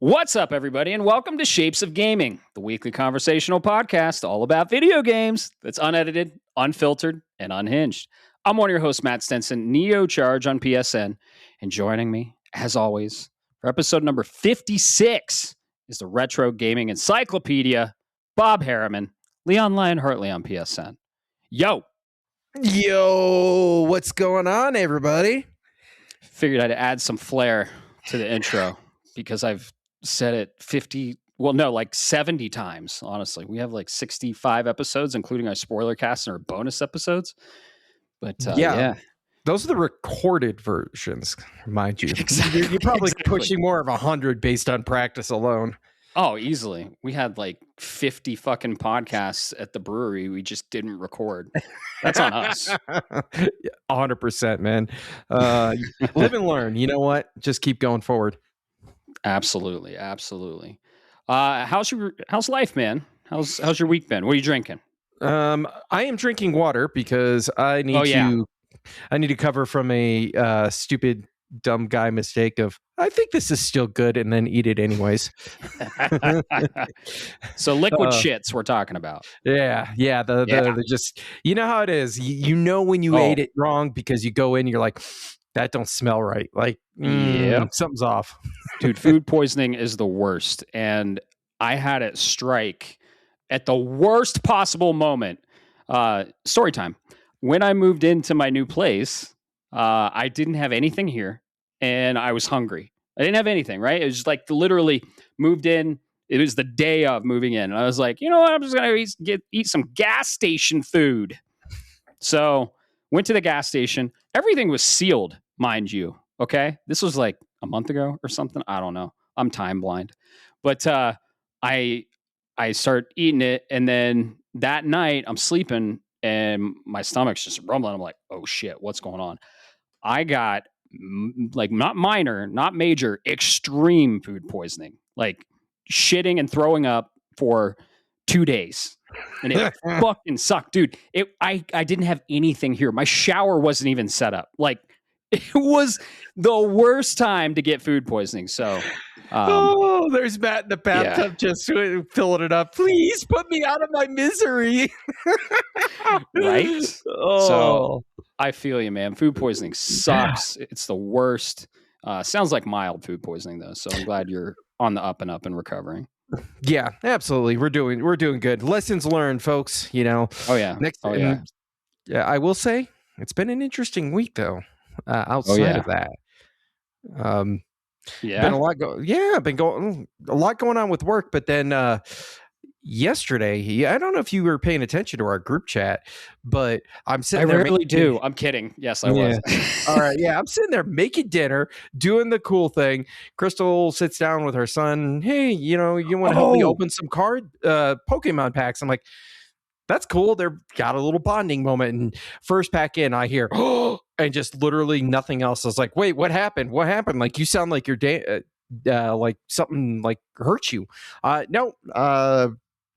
What's up, everybody, and welcome to Shapes of Gaming, the weekly conversational podcast all about video games that's unedited, unfiltered, and unhinged. I'm one of your hosts, Matt Stenson, Neo Charge on PSN, and joining me, as always, for episode number 56 is the Retro Gaming Encyclopedia, Bob Harriman, Leon Lyon Hartley on PSN. Yo! Yo, what's going on, everybody? Figured I'd add some flair to the intro because I've said it 70 times, honestly. We have like 65 episodes, including our spoiler cast and our bonus episodes. But yeah. Those are the recorded versions, mind you. Exactly. You're probably pushing more of 100 based on practice alone. Oh, easily. We had like 50 fucking podcasts at the brewery we just didn't record. That's on us. 100%, man. Live and learn. You know what? Just keep going forward. Absolutely. How's life, man? How's your week been? What are you drinking? I am drinking water because I need to cover from a stupid dumb guy mistake of I think this is still good and then eat it anyways. So liquid shits we're talking about. The just, you know how it is. You know when you ate it wrong because you go in, you're like, that don't smell right. Like, something's off. Dude, food poisoning is the worst. And I had it strike at the worst possible moment. Story time. When I moved into my new place, I didn't have anything here and I was hungry. I didn't have anything, right? It was just like literally moved in. It was the day of moving in. And I was like, you know what? I'm just going to eat some gas station food. So went to the gas station. Everything was sealed, mind you. Okay. This was like a month ago or something. I don't know. I'm time blind. But I start eating it. And then that night I'm sleeping and my stomach's just rumbling. I'm like, oh shit, what's going on? I got like not minor, not major, extreme food poisoning, like shitting and throwing up for 2 days. And it fucking sucked, dude. I didn't have anything here. My shower wasn't even set up. Like it was the worst time to get food poisoning. So, there's Matt in the bathtub just filling it up. Please put me out of my misery. Right? So I feel you, man. Food poisoning sucks. It's the worst. Sounds like mild food poisoning though. So I'm glad you're on the up and up and recovering. Yeah, absolutely. We're doing good. Lessons learned, folks. You know. Oh yeah. Yeah. I will say it's been an interesting week though. Outside of that, been a lot a lot going on with work. But then yesterday, I don't know if you were paying attention to our group chat, but I'm sitting there. I rarely do. I'm kidding. Yes, I was. All right. Yeah. I'm sitting there making dinner, doing the cool thing. Crystal sits down with her son. Hey, you want to help me open some Pokemon packs? I'm like, that's cool. They've got a little bonding moment. And first pack in, I hear, and just literally nothing else. I was like, wait, what happened? What happened? Like, you sound like like something like hurt you. No,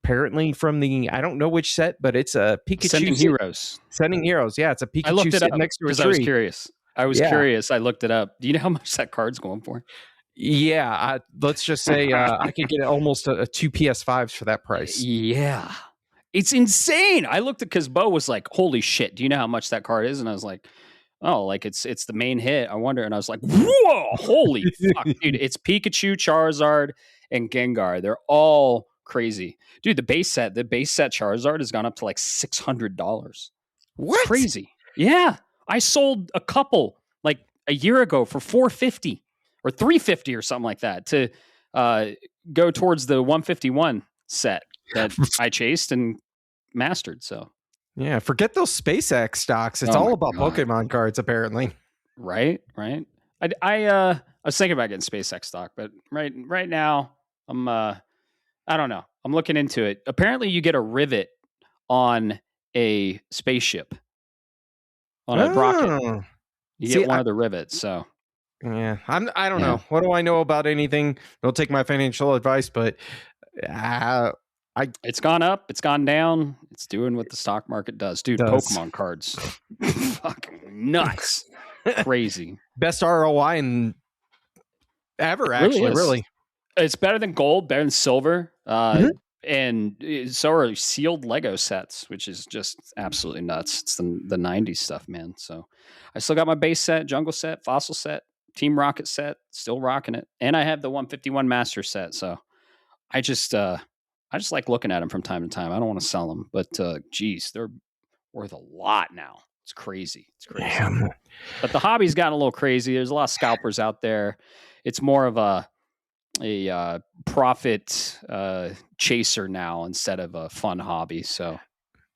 apparently from I don't know which set, but it's a Pikachu. Sending Heroes. Yeah, it's a Pikachu sitting next to a tree. I was curious. Curious. I looked it up. Do you know how much that card's going for? Yeah. Let's just say I could get almost 2 PS5s for that price. Yeah. It's insane. I looked at because Bo was like, holy shit, do you know how much that card is? And I was like, oh, like it's the main hit. I wonder. And I was like, whoa, holy fuck, dude. It's Pikachu, Charizard, and Gengar. They're all crazy. Dude, the base set Charizard has gone up to like $600. What? Crazy. Yeah. I sold a couple like a year ago for $450 or $350 or something like that to go towards the 151 set that I chased and mastered. So yeah, forget those SpaceX stocks. It's all about Pokemon cards, apparently. Right. I was thinking about getting SpaceX stock, but right now I'm I don't know. I'm looking into it. Apparently, you get a rivet on a spaceship, on a rocket. You get one of the rivets. So yeah, I don't know. What do I know about anything? Don't take my financial advice, but it's gone up, it's gone down, it's doing what the stock market does. Dude, Pokemon cards. Fucking nuts. Crazy. Best ROI ever, actually, really. It's better than gold, better than silver. Mhm. And so are sealed Lego sets, which is just absolutely nuts. It's the 90s stuff, man. So I still got my base set, jungle set, fossil set, Team Rocket set, still rocking it. And I have the 151 master set. So I just like looking at them from time to time. I don't want to sell them, but geez, they're worth a lot now. It's crazy. It's crazy. Damn. But the hobby's gotten a little crazy. There's a lot of scalpers out there. It's more of a profit chaser now instead of a fun hobby. So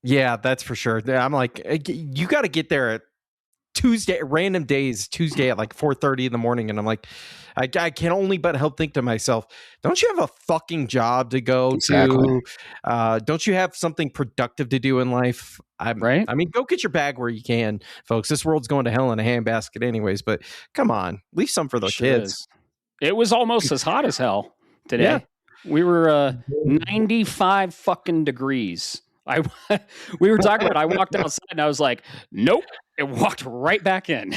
Yeah, that's for sure. I'm like, you got to get there at random days, Tuesday at like 4:30 in the morning, and I'm like, I can only but help think to myself, don't you have a fucking job to go exactly. to? Don't you have something productive to do in life? Right? I mean, go get your bag where you can, folks. This world's going to hell in a handbasket, anyways. But come on, leave some for the Sure kids. is. It was almost as hot as hell Yeah. today. We were 95 fucking degrees. We were talking about it. I walked outside and I was like, nope. It walked right back in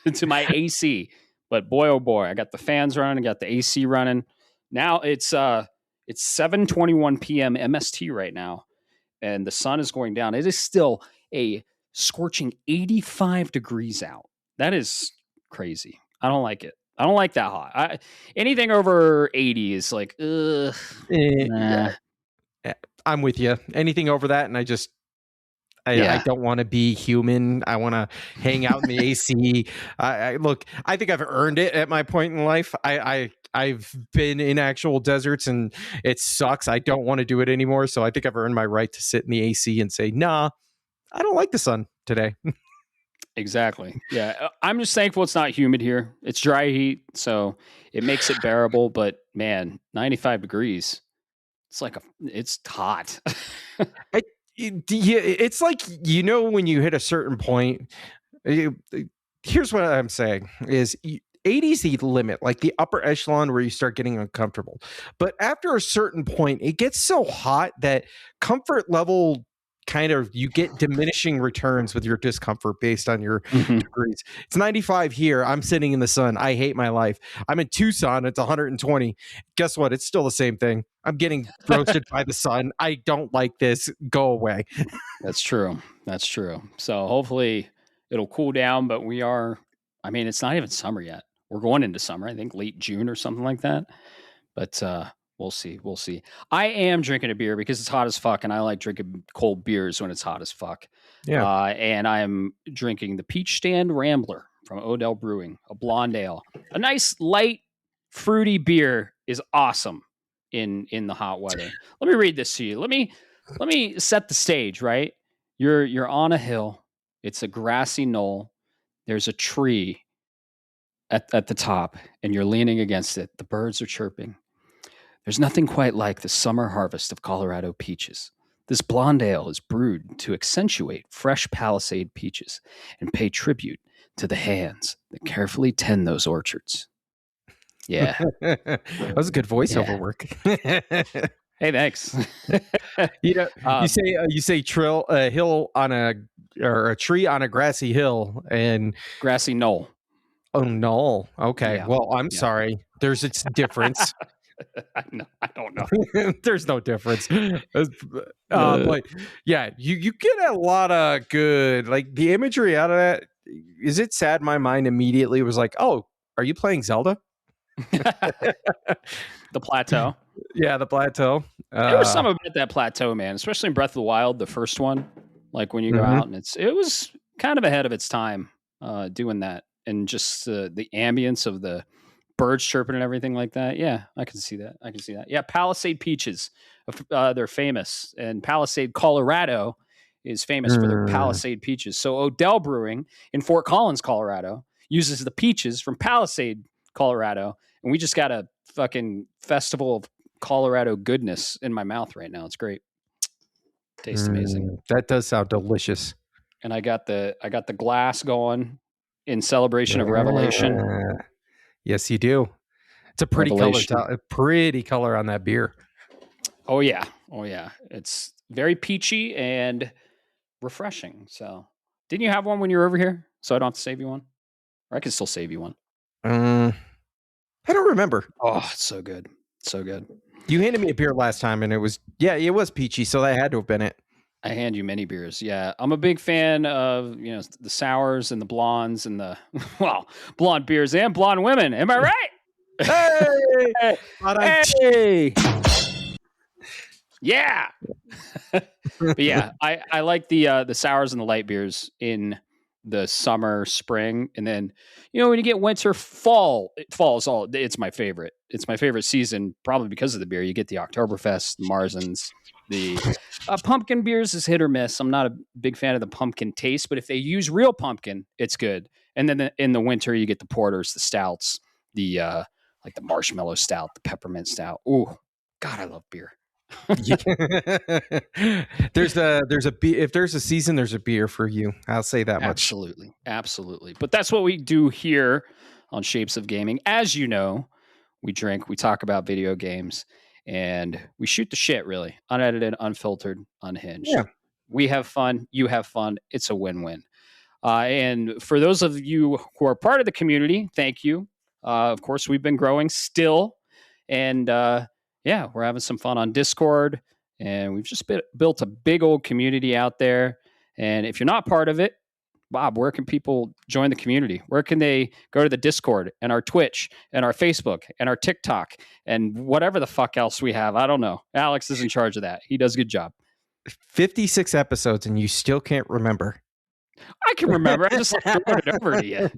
into my AC. But boy, oh boy, I got the fans running, I got the AC running. Now it's 7:21 p.m. MST right now, and the sun is going down. It is still a scorching 85 degrees out. That is crazy. I don't like it. I don't like that hot. Anything over 80 is like, ugh, nah. I'm with you. Anything over that, and I don't want to be human. I want to hang out in the AC. Look, I think I've earned it at my point in life. I've been in actual deserts and it sucks. I don't want to do it anymore. So I think I've earned my right to sit in the AC and say, nah, I don't like the sun today. Exactly. Yeah. I'm just thankful it's not humid here. It's dry heat, so it makes it bearable. But man, 95 degrees. It's hot. It's like, when you hit a certain point, here's what I'm saying is 80 is the limit, like the upper echelon where you start getting uncomfortable. But after a certain point, it gets so hot that comfort level kind of, you get diminishing returns with your discomfort based on your degrees. It's 95 here. I'm sitting in the sun. I hate my life. I'm in Tucson. It's 120. Guess what? It's still the same thing. I'm getting roasted by the sun. I don't like this. Go away. That's true. That's true. So hopefully it'll cool down, but it's not even summer yet. We're going into summer, I think late June or something like that. But we'll see. We'll see. I am drinking a beer because it's hot as fuck, and I like drinking cold beers when it's hot as fuck. Yeah. And I'm drinking the Peach Stand Rambler from Odell Brewing, a blonde ale. A nice, light, fruity beer is awesome in the hot weather. Let me read this to you. Let me set the stage, right? You're on a hill. It's a grassy knoll. There's a tree at the top, and you're leaning against it. The birds are chirping. There's nothing quite like the summer harvest of Colorado peaches. This blonde ale is brewed to accentuate fresh Palisade peaches and pay tribute to the hands that carefully tend those orchards. Yeah. That was a good voiceover work. Hey, thanks. You say a hill on a tree on a grassy hill and grassy knoll. Oh no. Okay. Yeah. Well, I'm sorry. There's its difference. I don't know. There's no difference. But yeah, you get a lot of good, like the imagery out of that. Is it sad? My mind immediately was like, oh, are you playing Zelda? The plateau. Yeah, the plateau. There was some about that plateau, man, especially in Breath of the Wild, the first one. Like when you go out and it was kind of ahead of its time doing that. And just the ambience of the birds chirping and everything like that. Yeah, I can see that. Yeah, Palisade peaches. They're famous. And Palisade, Colorado is famous for their Palisade peaches. So Odell Brewing in Fort Collins, Colorado uses the peaches from Palisade, Colorado. And we just got a fucking festival of Colorado goodness in my mouth right now. It's great. Tastes amazing. That does sound delicious. And I got the glass going in celebration of Revelation. Yes, you do. It's a pretty color on that beer. Oh yeah. It's very peachy and refreshing. So, didn't you have one when you were over here? So I don't have to save you one, or I can still save you one. I don't remember. Oh, it's so good. So good. You handed me a beer last time, and it was peachy, so that had to have been it. I hand you many beers. Yeah, I'm a big fan of the sours and the blondes and the blonde beers and blonde women. Am I right? Hey, hey. Yeah. But yeah, I like the sours and the light beers in the summer, spring, and then when you get winter, fall is all. It's my favorite. It's my favorite season, probably because of the beer. You get the Oktoberfest, the Marzens, the pumpkin beers is hit or miss. I'm not a big fan of the pumpkin taste, but if they use real pumpkin, it's good. And then in the winter, you get the porters, the stouts, the like the marshmallow stout, the peppermint stout. Ooh, God, I love beer. There's a if there's a season, there's a beer for you. I'll say that much. Absolutely. But that's what we do here on Shapes of Gaming. As you know, we drink, we talk about video games, and we shoot the shit. Really, unedited, unfiltered, unhinged. Yeah. We have fun. You have fun. It's a win-win. And for those of you who are part of the community, thank you. Of course, we've been growing still, and we're having some fun on Discord, and we've just built a big old community out there. And if you're not part of it, Bob, where can people join the community? Where can they go to the Discord and our Twitch and our Facebook and our TikTok and whatever the fuck else we have? I don't know. Alex is in charge of that. He does a good job. 56 episodes and you still can't remember. I can remember. I just throwing it over to you.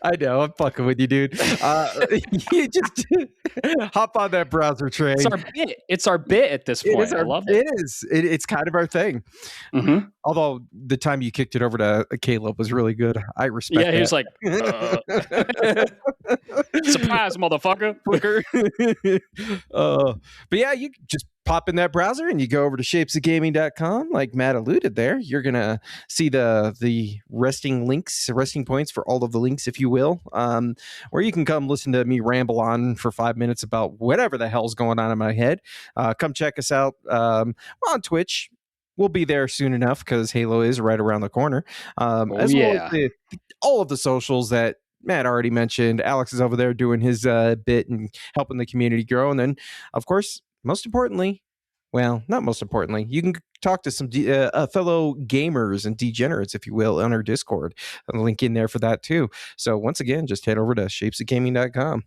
I know. I'm fucking with you, dude. You just hop on that browser train. It's our bit at this point. I love it. It is. It's kind of our thing. Mm-hmm. Although the time you kicked it over to Caleb was really good. I respect that. Yeah, he was like, surprise, motherfucker. But yeah, you just pop in that browser and you go over to shapesofgaming.com. Like Matt alluded there, you're going to see the resting points for all of the links, if you will, where you can come listen to me ramble on for 5 minutes about whatever the hell's going on in my head. Come check us out. We're on Twitch. We'll be there soon enough because Halo is right around the corner. Well as all of the socials that Matt already mentioned. Alex is over there doing his bit and helping the community grow. And then, of course, not most importantly, you can talk to some fellow gamers and degenerates, if you will, on our Discord. I'll link in there for that too. So once again, just head over to shapesofgaming.com.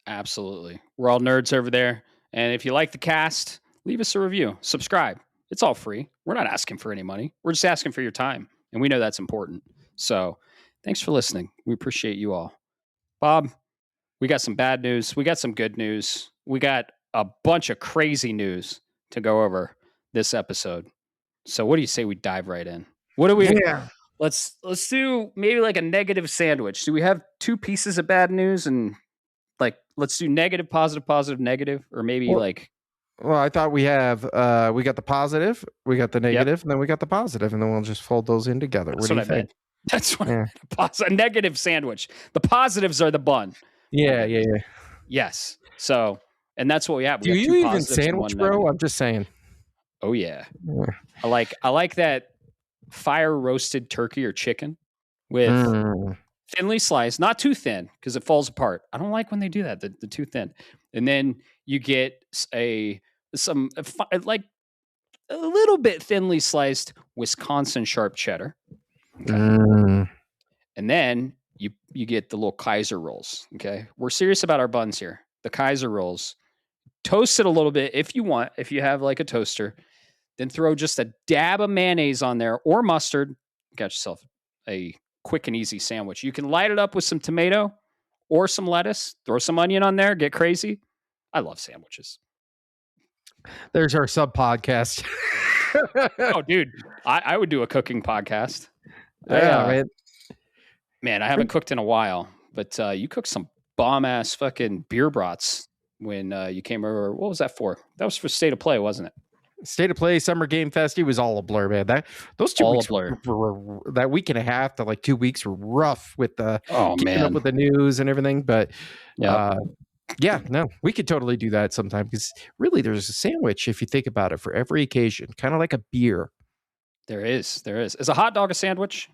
Absolutely. We're all nerds over there. And if you like the cast, leave us a review. Subscribe. It's all free. We're not asking for any money. We're just asking for your time. And we know that's important. So thanks for listening. We appreciate you all. Bob, we got some bad news. We got some good news. We got a bunch of crazy news to go over this episode. So what do you say we dive right in? What do we Let's do maybe like a negative sandwich. Do we have two pieces of bad news and let's do negative, positive, negative, or maybe Well, I thought we have we got the positive, we got the negative, and then we got the positive, and then we'll just fold those in together. That's what I meant. That's what I meant. A negative sandwich. The positives are the bun. Yeah. Yes. So, and that's what we have. Do you even sandwich, bro? I'm just saying. Oh yeah. I like that fire roasted turkey or chicken with thinly sliced, not too thin because it falls apart. I don't like when they do that. The too thin, and then you get a little bit thinly sliced Wisconsin sharp cheddar. Okay. And then you get the little Kaiser rolls. Okay. We're serious about our buns here. The Kaiser rolls. Toast it a little bit if you want, if you have like a toaster, then throw just a dab of mayonnaise on there or mustard. You got yourself a quick and easy sandwich. You can light it up with some tomato or some lettuce, throw some onion on there, get crazy. I love sandwiches. There's our sub podcast. Oh, dude, I would do a cooking podcast. Yeah, man, I haven't cooked in a while, but you cooked some bomb ass fucking beer brats when you came over. What was that for? That was for State of Play, wasn't it? State of Play, Summer Game Fest. It was all a blur, man. Those 2 weeks were that week and a half to like 2 weeks were rough with the keeping up with the news and everything. But we could totally do that sometime because really there's a sandwich if you think about it for every occasion, kind of like a beer. There is. Is a hot dog a sandwich?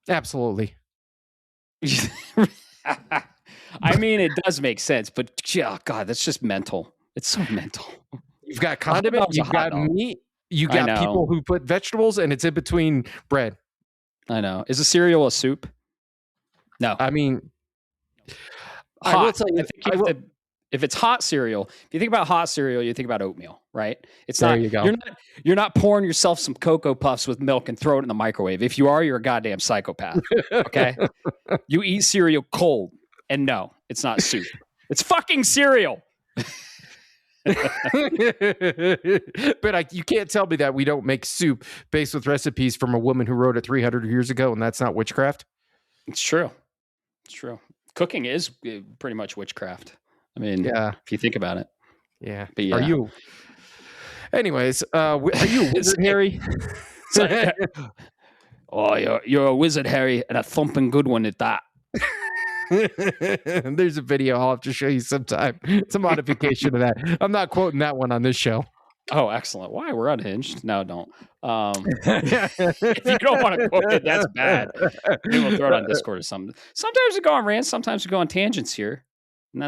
Absolutely. I mean, it does make sense, but oh God, that's just mental. It's so mental. You've got A hot condiment, dog's a you've hot got dog. meat, you I got people know. who put vegetables, and it's in between bread. I know. Is a cereal a soup? No. I mean, Hot. I will tell I you. think you have to. If it's hot cereal, if you think about hot cereal, you think about oatmeal, right? It's There not. you go. You're not pouring yourself some Cocoa Puffs with milk and throw it in the microwave. If you are, you're a goddamn psychopath. Okay. You eat cereal cold, and no, it's not soup. It's fucking cereal. But you can't tell me that we don't make soup based with recipes from a woman who wrote it 300 years ago, and that's not witchcraft. It's true. It's true. Cooking is pretty much witchcraft. I mean, if you think about it. Yeah. But yeah. Are you? Anyways, are you a wizard, Harry? Oh, you're a wizard, Harry, and a thumping good one at that. There's a video I'll have to show you sometime. It's a modification of that. I'm not quoting that one on this show. Oh, excellent. Why? We're unhinged. No, don't. If you don't want to quote it, that's bad. Maybe we'll throw it on Discord or something. Sometimes we go on rants. Sometimes we go on tangents here. And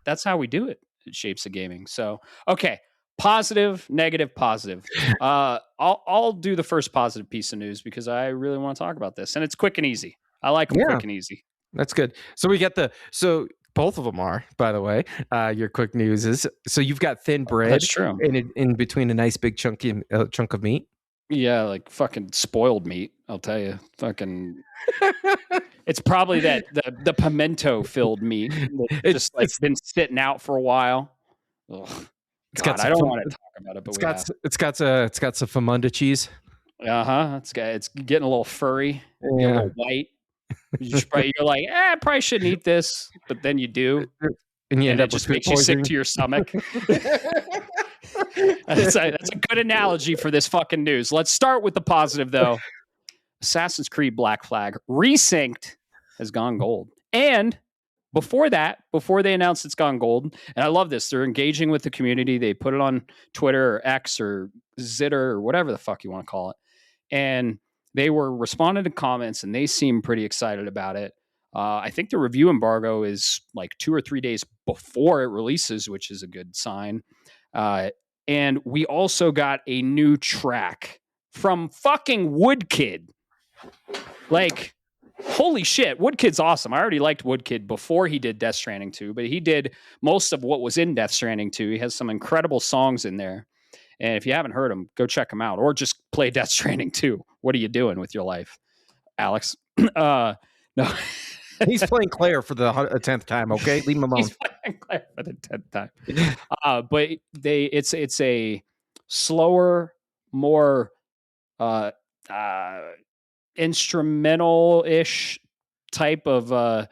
that's how we do it at Shapes of Gaming. So, okay. Positive, negative, positive. I'll do the first positive piece of news because I really want to talk about this. And it's quick and easy. I like them quick and easy. That's good. So we get both of them are, by the way, your quick news is, so you've got thin bread. That's true. In between a nice big chunk of meat. Yeah, like fucking spoiled meat, I'll tell you. Fucking it's probably that the pimento filled meat. It's been sitting out for a while. Ugh. God, I don't want to talk about it, but it's got some famunda cheese. It's getting a little furry, a little white. You're like, I probably shouldn't eat this, but then you do, and it just makes you sick to your stomach. That's a good analogy for this fucking news. Let's start with the positive, though. Assassin's Creed Black Flag Resynced has gone gold, and before they announced it's gone gold, and I love this, they're engaging with the community. They put it on Twitter or X or Zitter or whatever the fuck you want to call it, and they were responding to comments, and they seem pretty excited about it. I think the review embargo is like 2 or 3 days before it releases, which is a good sign. And we also got a new track from fucking Woodkid. Like, holy shit, Woodkid's awesome. I already liked Woodkid before he did Death Stranding 2, but he did most of what was in Death Stranding 2. He has some incredible songs in there. And if you haven't heard them, go check them out or just play Death Stranding 2. What are you doing with your life, Alex? No. He's playing Claire for the 10th time, okay? Leave him alone. He's playing Claire for the 10th time. But it's a slower, more instrumental-ish type of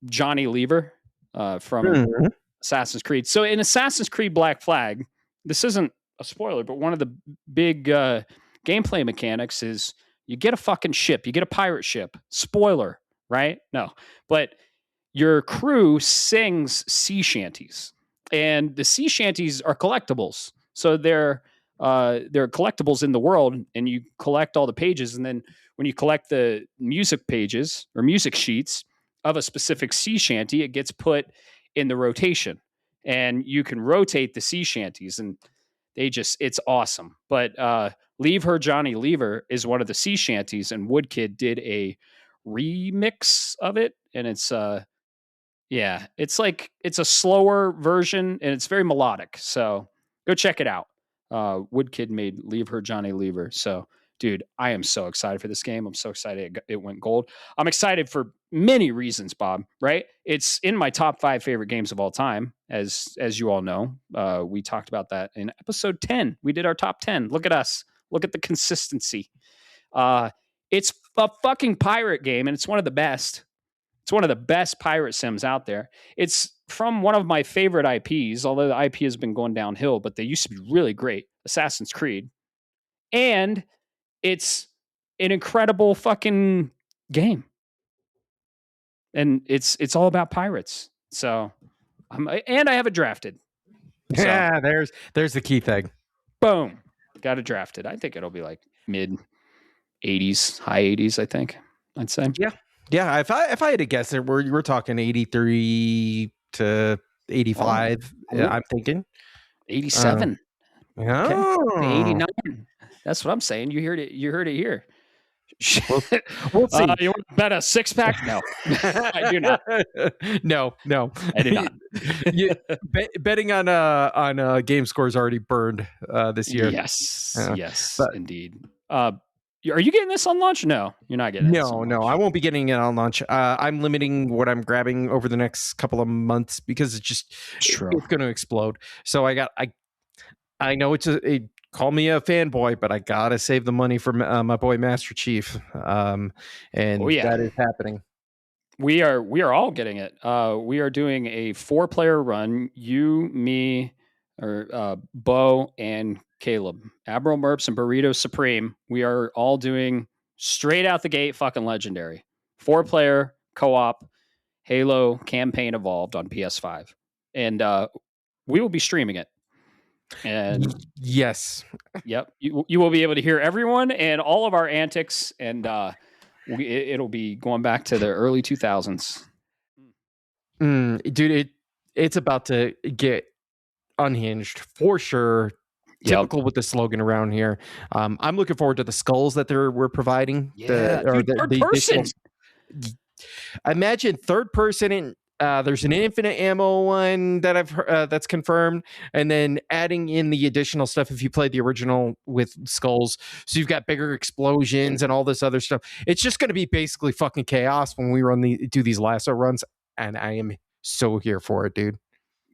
Johnny Lever from Assassin's Creed. So in Assassin's Creed Black Flag, this isn't a spoiler, but one of the big gameplay mechanics is you get a fucking ship, you get a pirate ship. Spoiler, right? No. But your crew sings sea shanties, and the sea shanties are collectibles. So they're collectibles in the world, and you collect all the pages, and then when you collect the music pages or music sheets of a specific sea shanty, it gets put in the rotation, and you can rotate the sea shanties, and it's awesome. But Leave Her Johnny Lever is one of the sea shanties, and Woodkid did a remix of it, and it's a slower version, and it's very melodic. So go check it out. Woodkid made Leave Her Johnny Lever. So, dude, I am so excited for this game. I'm so excited it went gold. I'm excited for many reasons, Bob, right? It's in my top 5 favorite games of all time, as you all know. We talked about that in episode 10. We did our top 10. Look at us. Look at the consistency. It's a fucking pirate game, and it's one of the best. It's one of the best pirate sims out there. It's from one of my favorite IPs, although the IP has been going downhill, but they used to be really great, Assassin's Creed. And it's an incredible fucking game. And it's all about pirates. So, and I have it drafted. So, yeah, there's the key thing. Boom. Got it drafted. I think it'll be like mid 80s, high 80s, I think. I'd say. Yeah. Yeah, if I had to guess, we're talking 83 to 85. Oh, I'm thinking 87. Okay. To oh, 89. That's what I'm saying. You heard it. You heard it here. we'll, we'll see. You want to bet a 6-pack? No, I do not. No, I do not. Betting on game scores already burned this year. Yes, But indeed. Are you getting this on launch? No, you're not getting this on launch. I won't be getting it on launch. I'm limiting what I'm grabbing over the next couple of months because it's going to explode. So I know call me a fanboy, but I gotta save the money for my boy Master Chief. And that is happening. We are all getting it. We are doing a 4-player run. You, me, or Bo and Caleb, Admiral Merps and Burrito Supreme. We are all doing straight out the gate, fucking legendary 4-player co-op Halo campaign evolved on PS5, and we will be streaming it. And yes, yep, you will be able to hear everyone and all of our antics, and it'll be going back to the early 2000s. Dude, it's about to get unhinged for sure. Typical with the slogan around here. I'm looking forward to the skulls that we're providing. Third person. I imagine third person. There's an infinite ammo one that I've heard, that's confirmed, and then adding in the additional stuff if you played the original with skulls. So you've got bigger explosions and all this other stuff. It's just going to be basically fucking chaos when we do these lasso runs, and I am so here for it, dude.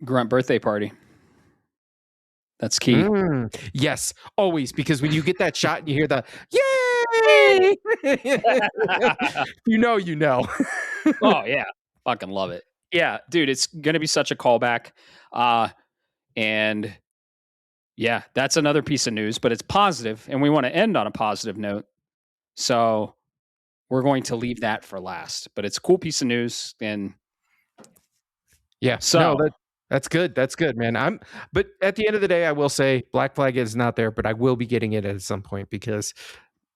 Grunt birthday party. That's key. Yes, always, because when you get that shot and you hear the yay, you know. Oh yeah, fucking love it. Yeah, dude, it's gonna be such a callback. And yeah, that's another piece of news, but it's positive, and we want to end on a positive note. So we're going to leave that for last. But it's a cool piece of news, and yeah, so that's good. That's good, man. But at the end of the day, I will say Black Flag is not there, but I will be getting it at some point because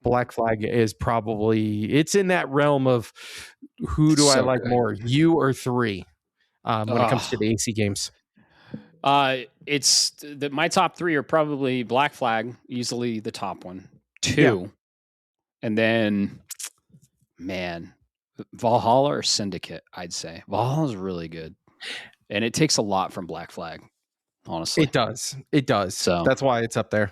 Black Flag is it's in that realm of who do I like more, you or 3, when it comes to the AC games. It's my top 3 are probably Black Flag, easily the top one, 2, and then Valhalla or Syndicate. I'd say Valhalla is really good. And it takes a lot from Black Flag, honestly. It does. So that's why it's up there.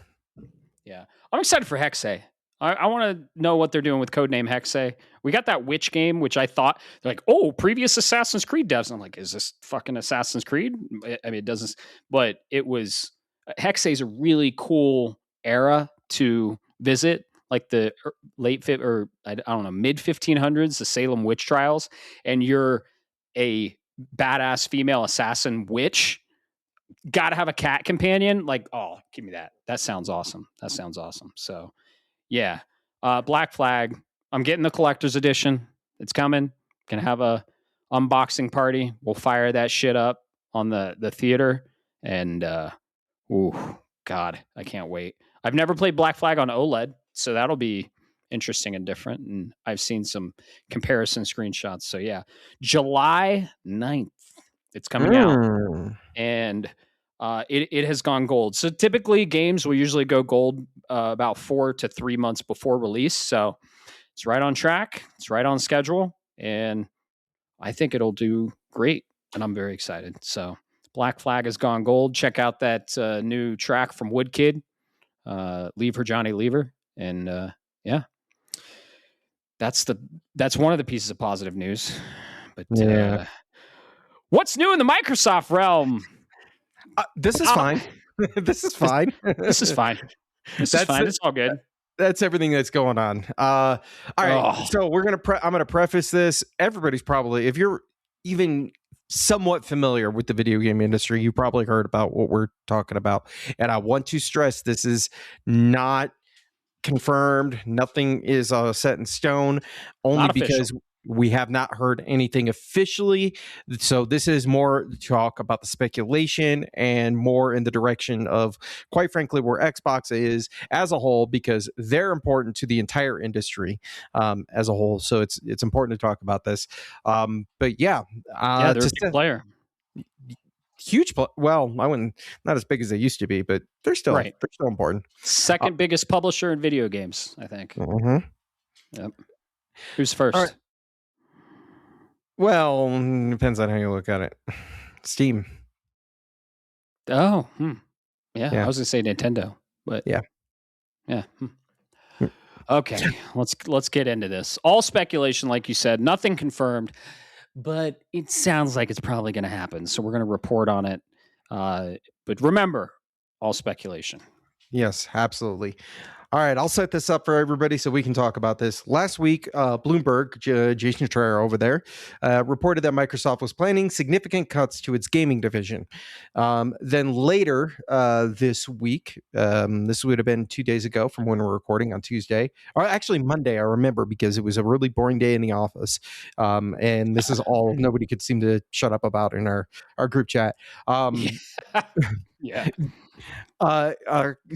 Yeah. I'm excited for Hexay. I want to know what they're doing with Codename Hexay. We got that Witch game, which I thought, they're like, previous Assassin's Creed devs. And I'm like, is this fucking Assassin's Creed? I mean, it doesn't, but it was, Hexay's a really cool era to visit, like the mid 1500s, the Salem witch trials. And you're a badass female assassin witch, gotta have a cat companion. Like, give me that. That sounds awesome. So yeah, Black Flag, I'm getting the collector's edition. It's coming. Gonna have a unboxing party. We'll fire that shit up on the theater, and God, I can't wait. I've never played Black Flag on OLED, so that'll be interesting and different. And I've seen some comparison screenshots. So yeah, July 9th, it's coming out, and it has gone gold. So typically games will usually go gold about 4 to 3 months before release. So it's right on track. It's right on schedule. And I think it'll do great. And I'm very excited. So Black Flag has gone gold. Check out that new track from Woodkid, Leave Her Johnny Leave Her. And yeah, that's one of the pieces of positive news. But what's new in the Microsoft realm? This is fine. This is fine. This is fine. It's all good. That's everything that's going on. All right. So I'm gonna preface this. Everybody's probably, if you're even somewhat familiar with the video game industry, you probably heard about what we're talking about. And I want to stress, this is not confirmed. Nothing is set in stone. Only because We have not heard anything officially. So this is more talk about the speculation and more in the direction of, quite frankly, where Xbox is as a whole, because they're important to the entire industry as a whole. So it's important to talk about this. But yeah, Yeah, they're a big player. Huge. Well, I wouldn't, not as big as they used to be, but they're still important. Second biggest publisher in video games, I think. Mm-hmm. Yep. Who's first? Right. Well, depends on how you look at it. Steam. Oh, yeah. I was gonna say Nintendo, but yeah. Okay, let's get into this. All speculation, like you said, nothing confirmed, but it sounds like it's probably going to happen. So we're going to report on it. But remember, all speculation. Yes, absolutely. All right, I'll set this up for everybody so we can talk about this. Last week, Bloomberg, Jason Schreier over there, reported that Microsoft was planning significant cuts to its gaming division. Then later this week, this would have been 2 days ago from when we're recording on Tuesday, or actually Monday, I remember, because it was a really boring day in the office. And this is all nobody could seem to shut up about in our group chat. Yeah.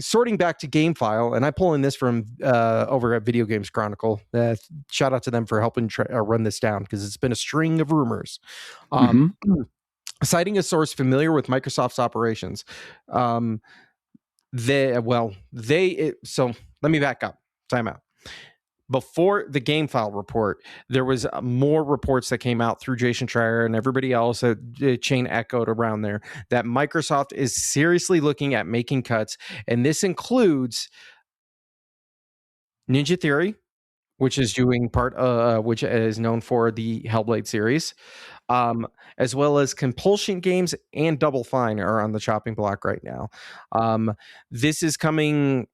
Sorting back to GameFile, and I'm pulling this from over at Video Games Chronicle. Shout out to them for helping run this down, because it's been a string of rumors. Citing a source familiar with Microsoft's operations, so let me back up. Time out. Before the GameFile report, there was more reports that came out through Jason Schreier and everybody else that chain echoed around there that Microsoft is seriously looking at making cuts, and this includes Ninja Theory, which is doing which is known for the Hellblade series, as well as Compulsion Games and Double Fine are on the chopping block right now. This is coming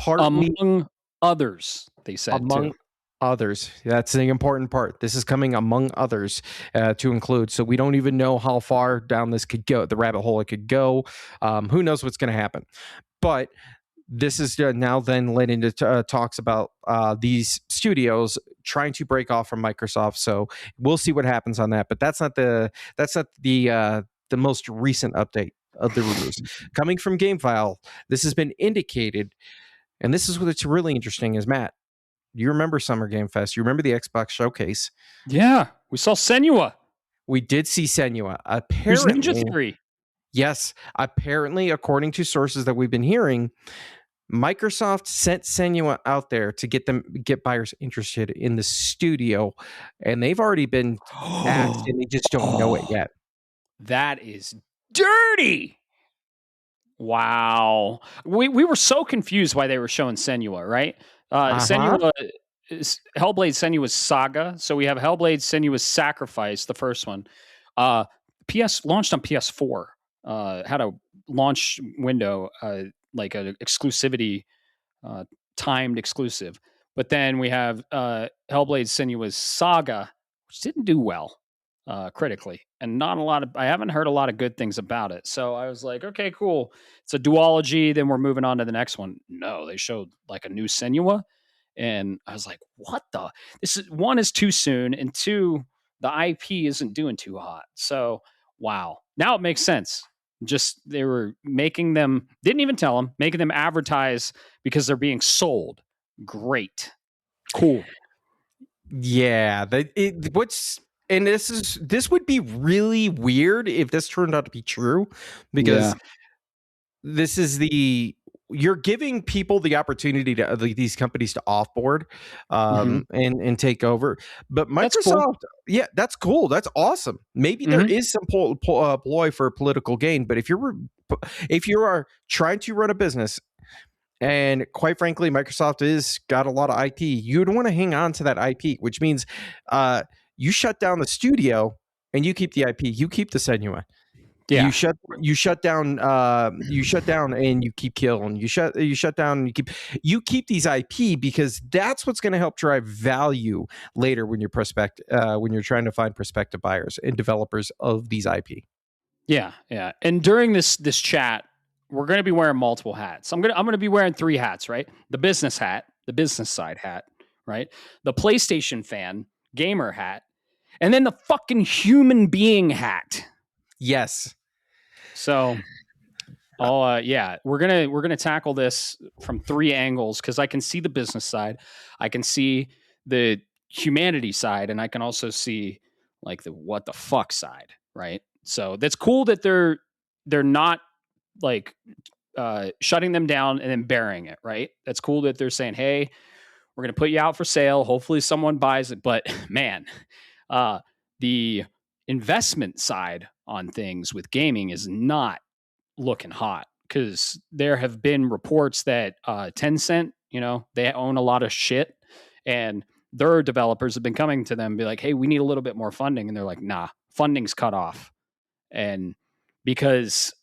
among others, they said. Among others. That's the important part. This is coming among others to include. So we don't even know how far down this could go, the rabbit hole it could go. Who knows what's going to happen? But this is now then led into talks about these studios trying to break off from Microsoft. So we'll see what happens on that. But that's not the most recent update of the rumors coming from GameFile. This has been indicated. And this is what's really interesting is, Matt, you remember Summer Game Fest. You remember the Xbox Showcase. Yeah, we saw Senua. We did see Senua. Apparently, Ninja Theory. Yes, apparently, according to sources that we've been hearing, Microsoft sent Senua out there to get buyers interested in the studio, and they've already been asked, and they just don't know it yet. That is dirty. Wow. We were so confused why they were showing Senua, right? Senua is Hellblade Senua's Saga. So we have Hellblade Senua's Sacrifice, the first one. Launched on PS4. Had a launch window, like an exclusivity, timed exclusive. But then we have Hellblade Senua's Saga, which didn't do well critically, and I haven't heard a lot of good things about it. So I was like, okay, cool. It's a duology. Then we're moving on to the next one. No, they showed like a new Senua, and I was like, what the? One is too soon, and two, the IP isn't doing too hot. So wow, now it makes sense. Just they were making them, didn't even tell them, making them advertise because they're being sold. Great, cool. Yeah, and this would be really weird if this turned out to be true, because this is you're giving people the opportunity to these companies to offboard and take over. But Microsoft, that's cool. That's awesome. Maybe there is some ploy for political gain, but if you are trying to run a business, and quite frankly, Microsoft is got a lot of IP, you'd want to hang on to that IP, which means you shut down the studio and you keep the IP. You keep the Senua. Yeah. You shut down and you keep killing. You shut down and you keep these IP, because that's what's going to help drive value later when you're trying to find prospective buyers and developers of these IP. Yeah, yeah. And during this chat, we're going to be wearing multiple hats. I'm going to be wearing 3 hats, right? The business hat, the business side hat, right? The PlayStation fan, gamer hat, and then the fucking human being hat. Yes. So, we're gonna tackle this from 3 angles because I can see the business side, I can see the humanity side, and I can also see like the what the fuck side, right? So that's cool that they're not like shutting them down and then burying it, right? That's cool that they're saying, hey, we're going to put you out for sale. Hopefully someone buys it. But man, the investment side on things with gaming is not looking hot because there have been reports that Tencent, they own a lot of shit, and their developers have been coming to them and be like, hey, we need a little bit more funding. And they're like, nah, funding's cut off. And because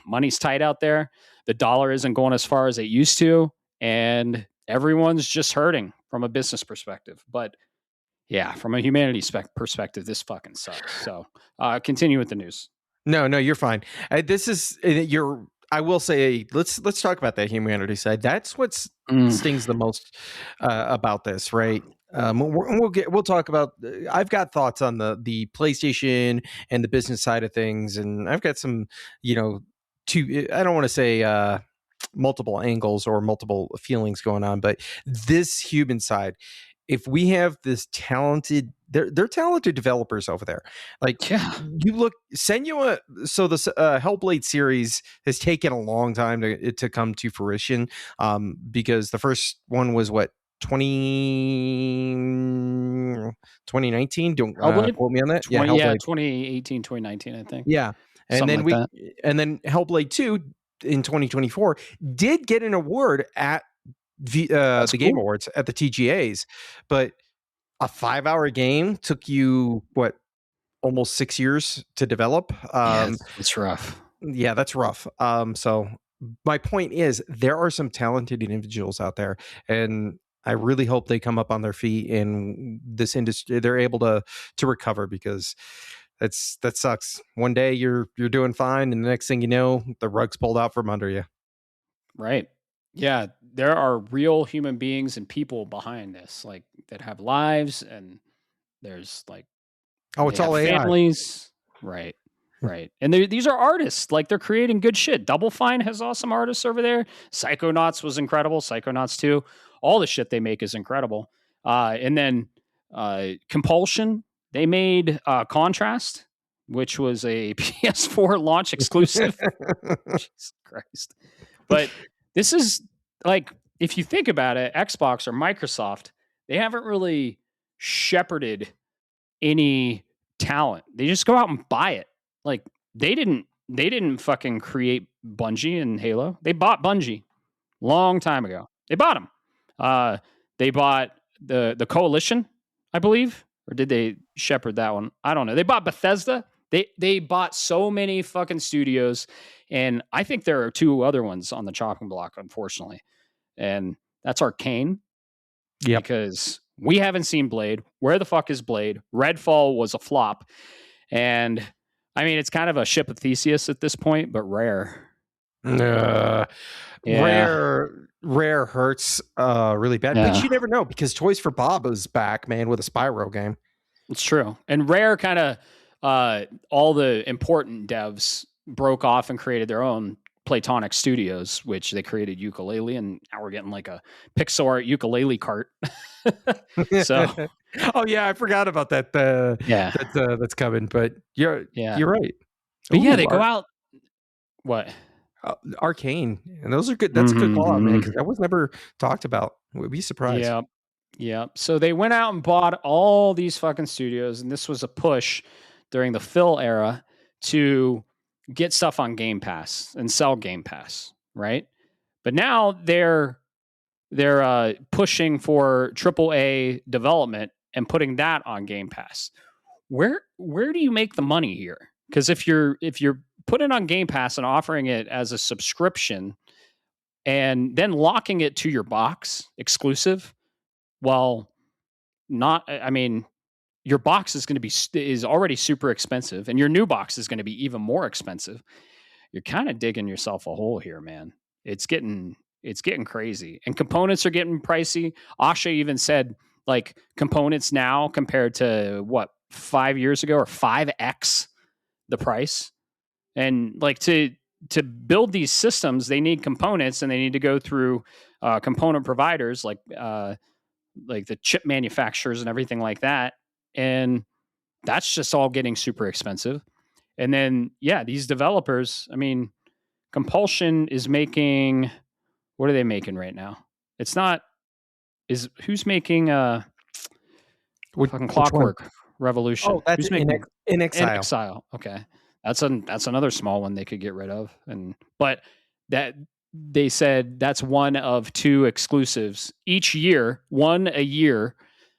money's tight out there, the dollar isn't going as far as it used to, and everyone's just hurting from a business perspective. But yeah, from a humanity perspective, this fucking sucks. So continue with the news. No, you're fine. This is I will say, let's talk about that humanity side. That's what stings the most about this, right? We'll talk about. I've got thoughts on the PlayStation and the business side of things, and I've got some, I don't want to say multiple angles or multiple feelings going on, but this human side. If we have this talented, they're talented developers over there. Like, you look, Senua. So the Hellblade series has taken a long time to come to fruition, because the first one was what 2019. Don't quote me on that. 2018, 2019, I think. Yeah, and then and then Hellblade 2 in 2024 did get an award at the Game Awards at the TGAs, but a 5-hour game took you almost 6 years to develop. It's rough. Yeah, that's rough. So my point is, there are some talented individuals out there, and I really hope they come up on their feet in this industry. They're able to recover, because that sucks. One day you're doing fine, and the next thing you know, the rug's pulled out from under you. Right. Yeah, there are real human beings and people behind this, like, that have lives, and there's like, it's all AI. Families. Right. And these are artists, like, they're creating good shit. Double Fine has awesome artists over there. Psychonauts was incredible. Psychonauts 2. All the shit they make is incredible. And then Compulsion, they made Contrast, which was a PS4 launch exclusive. Jesus Christ. But this is, like, if you think about it, Xbox or Microsoft, they haven't really shepherded any talent. They just go out and buy it. Like, they didn't fucking create Bungie and Halo. They bought Bungie long time ago. They bought them. They bought the Coalition, I believe, or did they shepherd that one? I don't know. They bought Bethesda. They bought so many fucking studios, and I think there are 2 other ones on the chopping block, unfortunately, and that's Arcane. Yeah, because we haven't seen Blade. Where the fuck is Blade? Redfall was a flop, and I mean, it's kind of a ship of Theseus at this point, but Rare. Rare hurts really bad, but you never know, because Toys for Bob is back, man, with a Spyro game. It's true. And Rare kind of all the important devs broke off and created their own Platonic Studios, which they created Ukulele, and now we're getting like a pixel art ukulele cart. So, oh yeah, I forgot about that. That's coming. But you're right. But they go out. What? Arcane, and those are good. That's a good call out, man, because that was never talked about. We'd be surprised. Yeah. So they went out and bought all these fucking studios, and this was a push during the Phil era to get stuff on Game Pass and sell Game Pass, right? But now they're pushing for AAA development and putting that on Game Pass. Where do you make the money here? Because if you're putting it on Game Pass and offering it as a subscription and then locking it to your box exclusive, well, your box is already super expensive, and your new box is going to be even more expensive. You're kind of digging yourself a hole here, man. It's getting crazy, and components are getting pricey. Asha even said like components now compared to what 5 years ago, or 5x the price. And like to build these systems, they need components, and they need to go through component providers like the chip manufacturers and everything like that. And that's just all getting super expensive. And then, yeah, these developers, I mean, Compulsion is making, what are they making right now? It's not, who's making fucking Clockwork Revolution? Oh, that's Who's making in Exile. Exile? Okay. That's another small one they could get rid of. But that, they said that's one of 2 exclusives each year, one a year,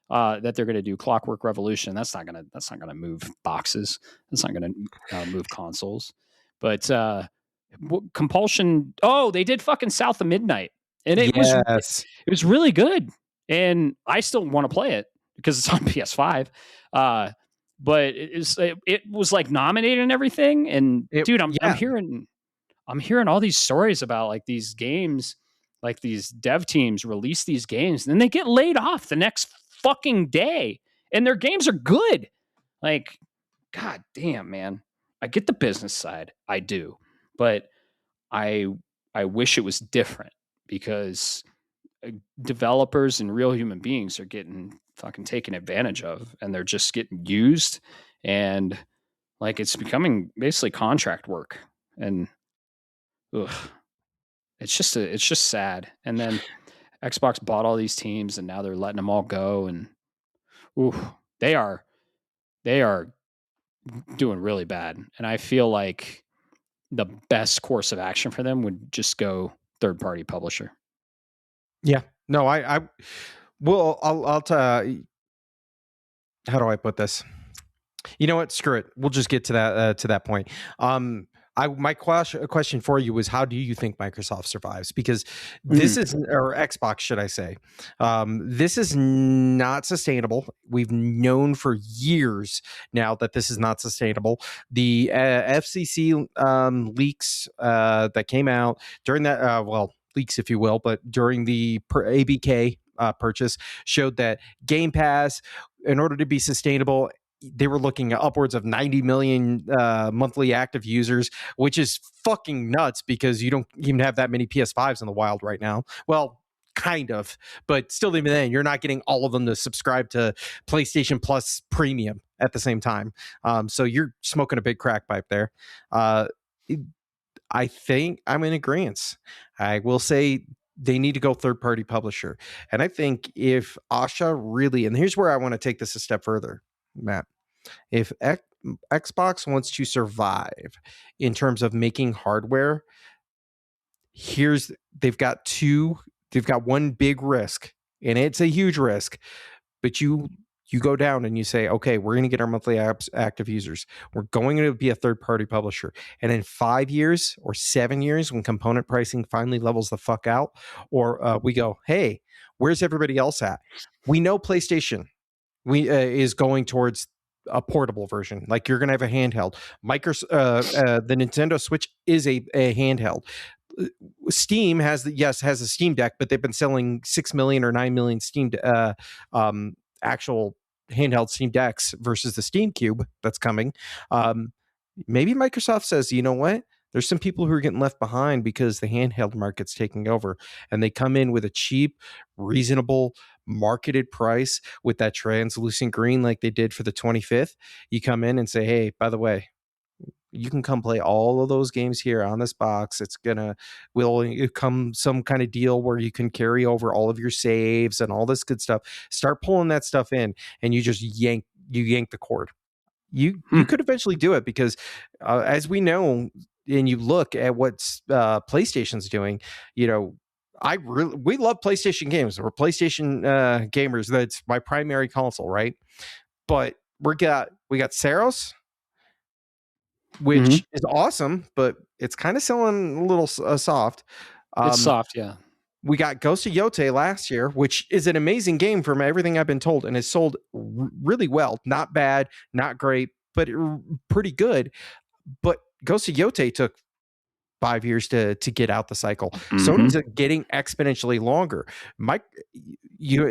that they're going to do. Clockwork Revolution. That's not gonna move boxes. That's not gonna move consoles. But Compulsion. Oh, they did fucking South of Midnight, and it was really good. And I still want to play it because it's on PS5. But it was like nominated and everything. And dude, I'm hearing all these stories about like these games, like these dev teams release these games and then they get laid off the next fucking day, and their games are good. Like, god damn, man. I get the business side, I do, but I wish it was different, because developers and real human beings are getting fucking taken advantage of, and they're just getting used, and like it's becoming basically contract work. And ugh, it's just sad. And then Xbox bought all these teams, and now they're letting them all go. And ooh, they are doing really bad. And I feel like the best course of action for them would just go third party publisher. Yeah. No, I'll tell you, how do I put this? You know what? Screw it. We'll just get to that point. My question for you was, how do you think Microsoft survives? Because this is, or Xbox, should I say, this is not sustainable. We've known for years now that this is not sustainable. The FCC leaks that came out during that, leaks, if you will, but during the ABK purchase showed that Game Pass, in order to be sustainable, they were looking at upwards of 90 million monthly active users, which is fucking nuts because you don't even have that many PS5s in the wild right now. Well, kind of, but still, even then, you're not getting all of them to subscribe to PlayStation Plus Premium at the same time. So you're smoking a big crack pipe there. I think I'm in agreement. I will say they need to go third-party publisher. And I think if Asha really, and here's where I want to take this a step further, Matt, if Xbox wants to survive in terms of making hardware, they've got one big risk, and it's a huge risk, but you go down and you say, okay, we're going to get our monthly active users. We're going to be a third-party publisher. And in 5 years or 7 years, when component pricing finally levels the fuck out, or we go, hey, where's everybody else at? We know PlayStation is going towards a portable version. Like, you're going to have a handheld. The Nintendo Switch is a handheld. Steam has a Steam Deck, but they've been selling 6 million or 9 million Steam actual handheld Steam Decks versus the Steam Cube that's coming. Maybe Microsoft says, you know what? There's some people who are getting left behind because the handheld market's taking over, and they come in with a cheap, reasonable, marketed price with that translucent green like they did for the 25th. You come in and say, hey, by the way, you can come play all of those games here on this box. Will come some kind of deal where you can carry over all of your saves and all this good stuff. Start pulling that stuff in, and you just yank the cord. You could eventually do it because, as we know, and you look at what PlayStation's doing, you know, we love PlayStation games. We're PlayStation gamers. That's my primary console, right? But we got Saros, which is awesome, but it's kind of selling a little soft. It's soft, yeah. We got Ghost of Yotei last year, which is an amazing game from everything I've been told, and it's sold really well. Not bad, not great, but pretty good. But Ghost of Yotei took 5 years to get out the cycle. Mm-hmm. Sony's getting exponentially longer.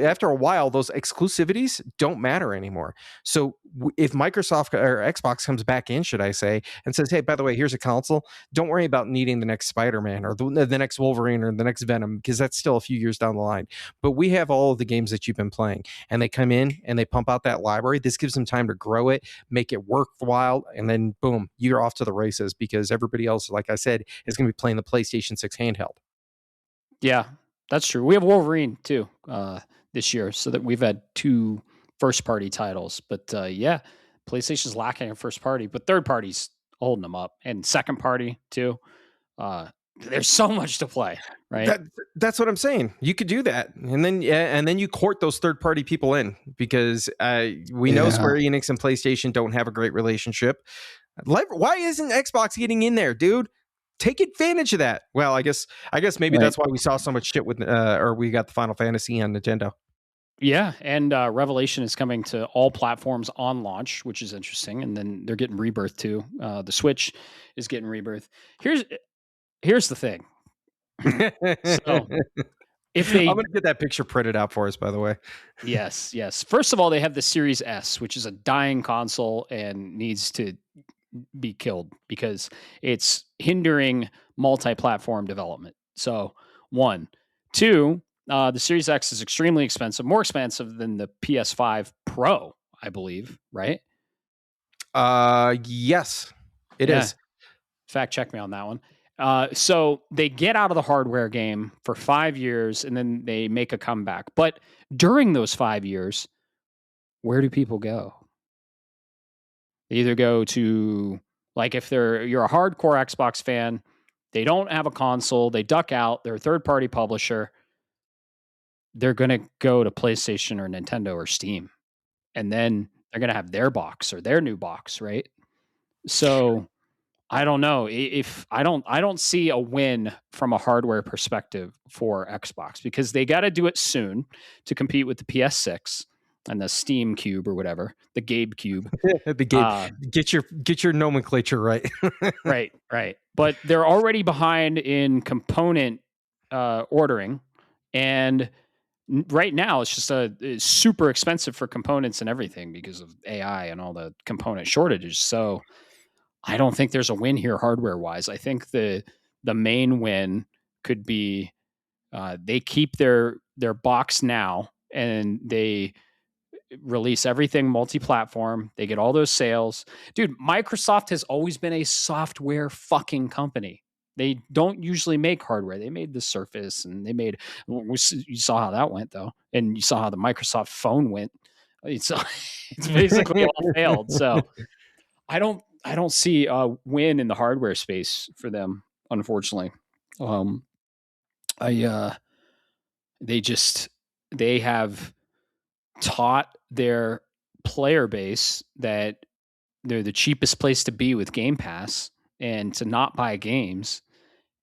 After a while, those exclusivities don't matter anymore. So if Microsoft or Xbox comes back in, should I say, and says, hey, by the way, here's a console, don't worry about needing the next Spider-Man or the next Wolverine or the next Venom, because that's still a few years down the line. But we have all of the games that you've been playing, and they come in and they pump out that library. This gives them time to grow it, make it worthwhile, and then boom, you're off to the races, because everybody else, like I said, is going to be playing the PlayStation 6 handheld. Yeah, that's true. We have Wolverine too this year, so that we've had 2 first-party titles. But yeah, PlayStation's lacking in first party, but third party's holding them up, and second party too. There's so much to play, right? That's what I'm saying. You could do that, and then you court those third party people in, because we know Square Enix and PlayStation don't have a great relationship. Why isn't Xbox getting in there, dude? Take advantage of that. Well, I guess maybe that's why we saw so much shit with, or we got the Final Fantasy on Nintendo. Yeah, and Revelation is coming to all platforms on launch, which is interesting. And then they're getting Rebirth too. The Switch is getting Rebirth. Here's the thing. So if they, I'm gonna get that picture printed out for us, by the way. Yes. First of all, they have the Series S, which is a dying console and needs to be killed because it's hindering multi-platform development. So 1, 2, the Series X is extremely expensive, more expensive than the PS5 Pro, I believe, right? Yes, it is. Fact check me on that one. So they get out of the hardware game for 5 years and then they make a comeback. But during those 5 years, where do people go? They either go to, like, if you're a hardcore Xbox fan, they don't have a console, they duck out, they're a third-party publisher, they're going to go to PlayStation or Nintendo or Steam. And then they're going to have their box or their new box, right? So I don't know if I don't see a win from a hardware perspective for Xbox, because they got to do it soon to compete with the PS6 and the Steam Cube or whatever, the Gabe Cube. The Gabe, get your nomenclature right. Right. But they're already behind in component ordering, and right now it's just it's super expensive for components and everything because of AI and all the component shortages. So I don't think there's a win here hardware wise. I think the main win could be they keep their box now and they release everything multi-platform. They get all those sales. Dude, Microsoft has always been a software fucking company. They don't usually make hardware. They made the Surface and they made, you saw how that went though. And you saw how the Microsoft phone went. It's basically all failed. So I don't see a win in the hardware space for them, unfortunately. They have taught their player base that they're the cheapest place to be with Game Pass and to not buy games.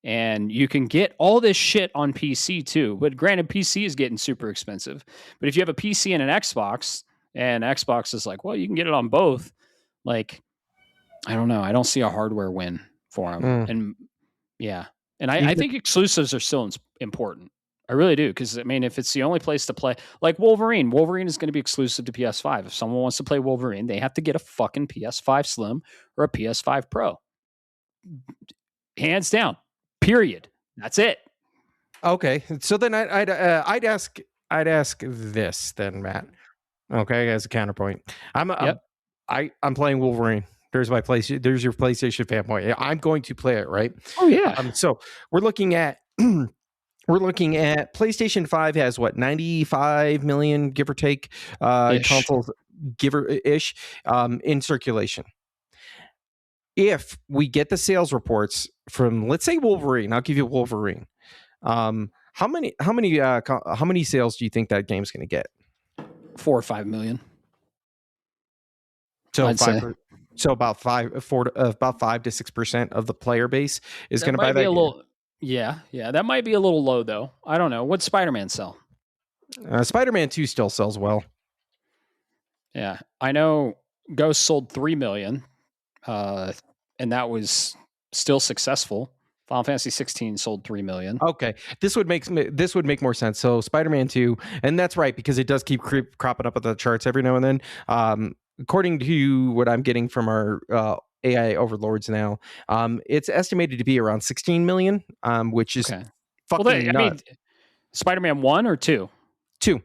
And you can get all this shit on PC too. But granted, PC is getting super expensive. But if you have a PC and an Xbox, and Xbox is like, well, you can get it on both. Like, I don't know. I don't see a hardware win for them. And yeah. And I think exclusives are still important. I really do. Because, I mean, if it's the only place to play, like Wolverine is going to be exclusive to PS5. If someone wants to play Wolverine, they have to get a fucking PS5 Slim or a PS5 Pro. Hands down. Period. That's it. Okay. So then I'd ask this then, Matt. Okay, as a counterpoint. I'm playing Wolverine. There's your PlayStation fanboy. I'm going to play it, right? Oh yeah. So we're looking at PlayStation 5 has what, 95 million, give or take, consoles, ish, in circulation. If we get the sales reports from, let's say, Wolverine, I'll give you Wolverine. How many sales do you think that game's going to get? 4 or 5 million. So about 5 to 6% of the player base is going to buy that game. Yeah, that might be a little low though. I don't know. What's Spider-Man sell? Spider-Man 2 still sells well. Yeah, I know Ghost sold 3 million, and that was still successful. Final Fantasy 16 sold 3 million. Okay, this would make more sense. So Spider-Man 2, and that's right because it does keep cropping up at the charts every now and then. According to what I'm getting from our AI overlords now, it's estimated to be around 16 million, which is fucking nuts. Spider-Man 1 or 2? 2.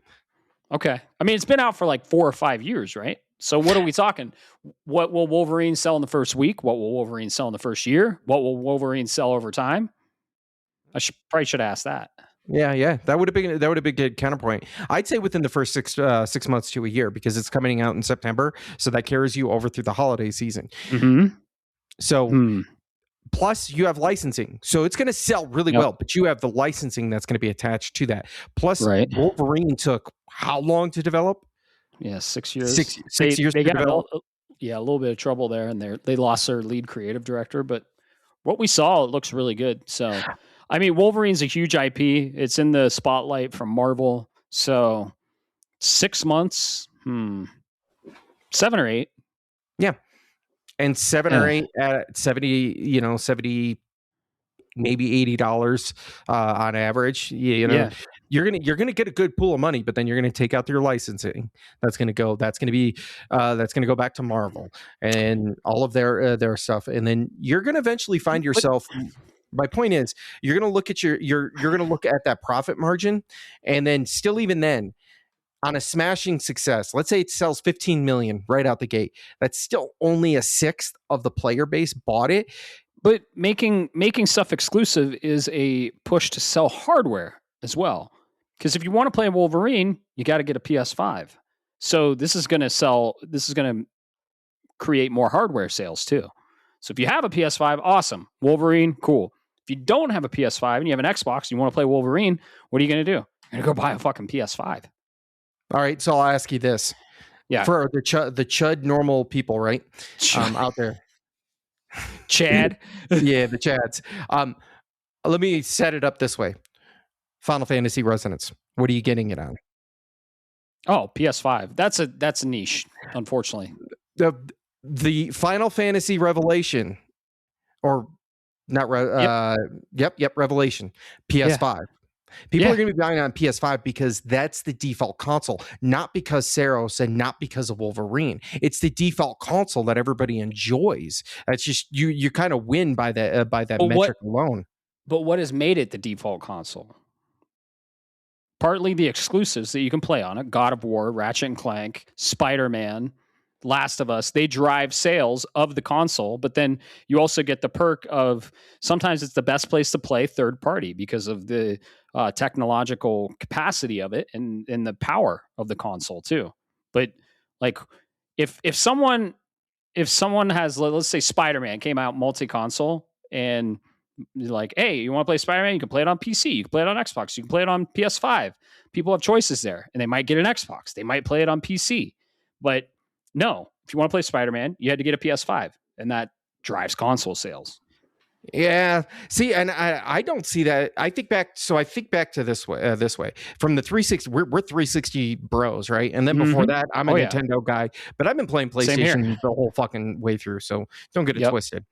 Okay. I mean, it's been out for like 4 or 5 years, right? So what are we talking? What will Wolverine sell in the first week? What will Wolverine sell in the first year? What will Wolverine sell over time? I probably should ask that. Yeah, that would have been a good counterpoint. I'd say within the first 6 months to a year because it's coming out in September, so that carries you over through the holiday season. Mm-hmm. So. Plus, you have licensing. So it's going to sell really well, but you have the licensing that's going to be attached to that. Plus, Wolverine took how long to develop? Yeah, 6 years. Six years to develop. A little bit of trouble there, and they lost their lead creative director. But what we saw, it looks really good. So, I mean, Wolverine's a huge IP. It's in the spotlight from Marvel. So, 6 months, 7 or 8. Yeah. And 7 or 8 at 70, 70, maybe $80 on average. You're gonna get a good pool of money, but then you're gonna take out your licensing. That's gonna go back to Marvel and all of their stuff, and then you're gonna eventually find yourself. My point is, you're gonna look at you're gonna look at that profit margin, and then still even then. On a smashing success, let's say it sells 15 million right out the gate. That's still only a sixth of the player base bought it. But making stuff exclusive is a push to sell hardware as well. Because if you want to play Wolverine, you got to get a PS5. So this is going to create more hardware sales too. So if you have a PS5, awesome. Wolverine, cool. If you don't have a PS5 and you have an Xbox and you want to play Wolverine, what are you going to do? You're going to go buy a fucking PS5. All right, so I'll ask you this. Yeah. For the chud normal people, right? Out there. Chad. Yeah, the Chads. Let me set it up this way. Final Fantasy Resonance. What are you getting it on? Oh, PS5. That's a niche, unfortunately. The Final Fantasy Revelation or not Revelation. PS5. Yeah. People are going to be buying on PS5 because that's the default console, not because Saros and not because of Wolverine. It's the default console that everybody enjoys. It's just you kind of win by that metric alone. But what has made it the default console? Partly the exclusives that you can play on it: God of War, Ratchet and Clank, Spider-Man, Last of Us. They drive sales of the console, but then you also get the perk of sometimes it's the best place to play third party because of the technological capacity of it and the power of the console too. But like if someone has, let's say Spider-Man came out multi-console and like, hey, you want to play Spider-Man? You can play it on PC. You can play it on Xbox. You can play it on PS5. People have choices there, and they might get an Xbox. They might play it on PC. But no, if you want to play Spider-Man, you had to get a PS5, and that drives console sales. Yeah. See, and I don't see that. I think back to this way. From the 360, we're 360 bros, right? And then before that, I'm a Nintendo guy, but I've been playing PlayStation the whole fucking way through, so don't get it twisted.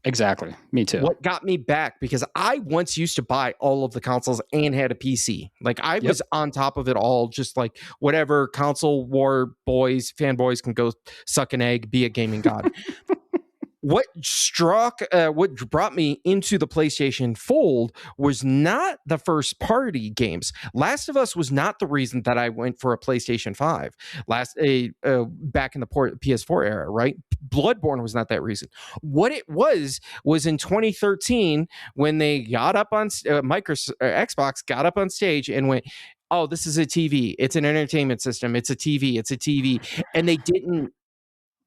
Exactly. Me too. What got me back, because I once used to buy all of the consoles and had a PC. Like I was on top of it all, just like whatever console war fanboys can go suck an egg, be a gaming god. What brought me into the PlayStation fold was not the first party games. Last of Us was not the reason that I went for a PlayStation 5 back in the PS4 era, right? Bloodborne was not that reason. What it was in 2013 when they got up on Xbox got up on stage and went, oh, this is a TV. It's an entertainment system. It's a TV. It's a TV. And they didn't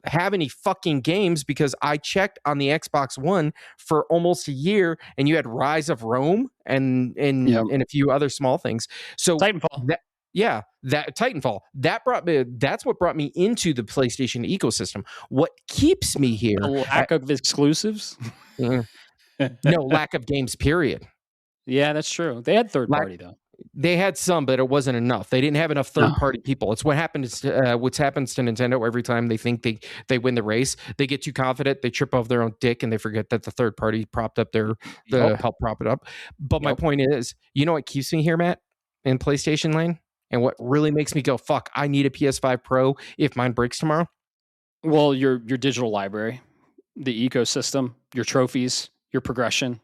have any fucking games because I checked on the Xbox One for almost a year and you had Rise of Rome and a few other small things. So Titanfall. That Titanfall. That's what brought me into the PlayStation ecosystem. What keeps me here? A lack of exclusives? No, lack of games, period. Yeah, that's true. They had third party though. They had some, but it wasn't enough. They didn't have enough third-party people. It's what happens to Nintendo every time they think they win the race. They get too confident, they trip over their own dick, and they forget that the third party propped up help prop it up. But my point is, you know what keeps me here, Matt, in PlayStation Lane, and what really makes me go, "Fuck, I need a PS5 Pro if mine breaks tomorrow." Well, your digital library, the ecosystem, your trophies, your progression.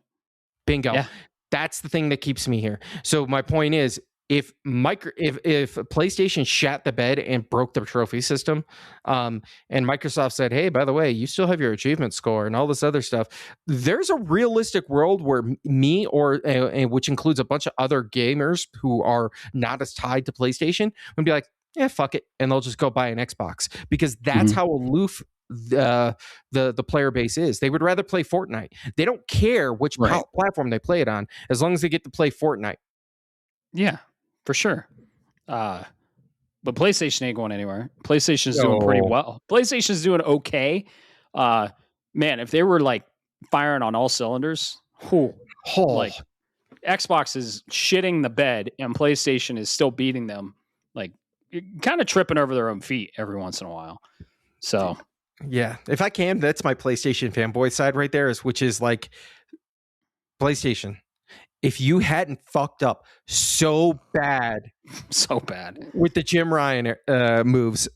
Bingo. Yeah. That's the thing that keeps me here. So my point is, if PlayStation shat the bed and broke the trophy system, and Microsoft said, "Hey, by the way, you still have your achievement score and all this other stuff," there's a realistic world where me which includes a bunch of other gamers who are not as tied to PlayStation, would be like, "Yeah, fuck it," and they'll just go buy an Xbox, because that's how aloof the player base is. They would rather play Fortnite. They don't care which platform they play it on, as long as they get to play Fortnite. Yeah, for sure. But PlayStation ain't going anywhere. PlayStation's doing pretty well. PlayStation's doing okay. Man, if they were like firing on all cylinders, like Xbox is shitting the bed and PlayStation is still beating them, like kind of tripping over their own feet every once in a while. So yeah, if I can, that's my PlayStation fanboy side right there, which is like, PlayStation, if you hadn't fucked up so bad with the Jim Ryan moves,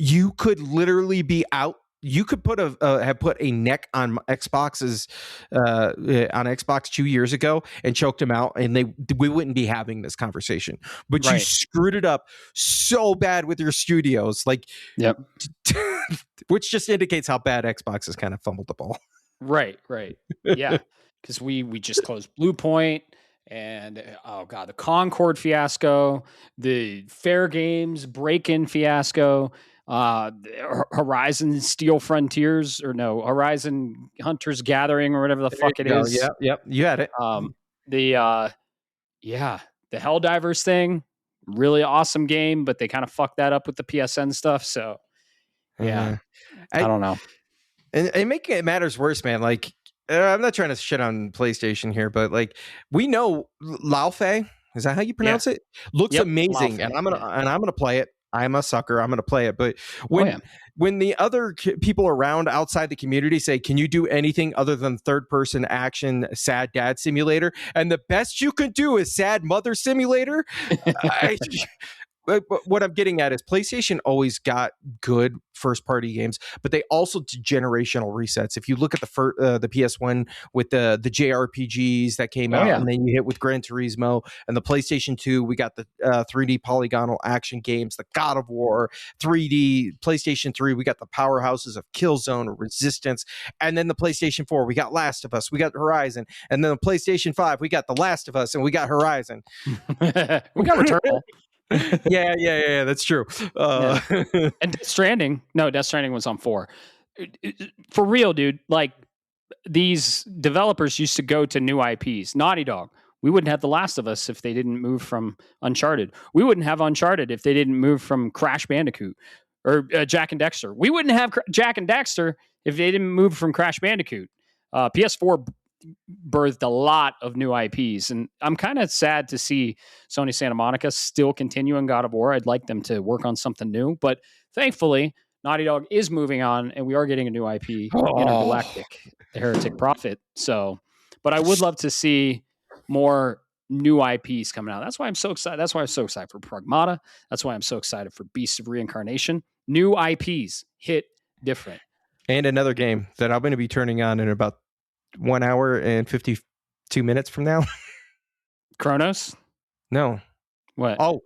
you could literally be out. You could have put a neck on Xbox's on Xbox 2 years ago and choked him out, and we wouldn't be having this conversation. But you screwed it up so bad with your studios, like, which just indicates how bad Xbox has kind of fumbled the ball. Right. Yeah, because we just closed Blue Point, and oh god, the Concord fiasco, the Fair Games break-in fiasco. Horizon Steel Frontiers, or no, Horizon Hunters Gathering, or whatever the fuck it is. Yep, you had it. The Helldivers thing, really awesome game, but they kind of fucked that up with the PSN stuff. So yeah, I don't know. And making it matters worse, man. Like, I'm not trying to shit on PlayStation here, but like, we know Lao Fei, is that how you pronounce it? Looks amazing, and I'm gonna play it. I'm a sucker. I'm going to play it. But when the other people around outside the community say, "Can you do anything other than third-person action sad dad simulator?" and the best you can do is sad mother simulator, what I'm getting at is PlayStation always got good first-party games, but they also did generational resets. If you look at the PS1 with the JRPGs that came out, and then you hit with Gran Turismo, and the PlayStation 2, we got the 3D polygonal action games, the God of War, 3D, PlayStation 3, we got the powerhouses of Killzone or Resistance, and then the PlayStation 4, we got Last of Us, we got Horizon, and then the PlayStation 5, we got The Last of Us, and we got Horizon. We got Returnal. yeah, that's true. And Death Stranding was on 4. For real, dude. Like, these developers used to go to new IPs. Naughty Dog. We wouldn't have The Last of Us if they didn't move from Uncharted. We wouldn't have Uncharted if they didn't move from Crash Bandicoot or Jak and Daxter. We wouldn't have Jak and Daxter if they didn't move from Crash Bandicoot. PS4 birthed a lot of new IPs, and I'm kind of sad to see Sony Santa Monica still continuing God of War. I'd like them to work on something new, but thankfully Naughty Dog is moving on, and we are getting a new IP, Intergalactic, the Heretic Prophet. So, but I would love to see more new IPs coming out. That's why I'm so excited. That's why I'm so excited for Pragmata. That's why I'm so excited for Beasts of Reincarnation. New IPs hit different. And another game that I'm going to be turning on in about 1 hour and 52 minutes from now. Cronos? No. What? Oh,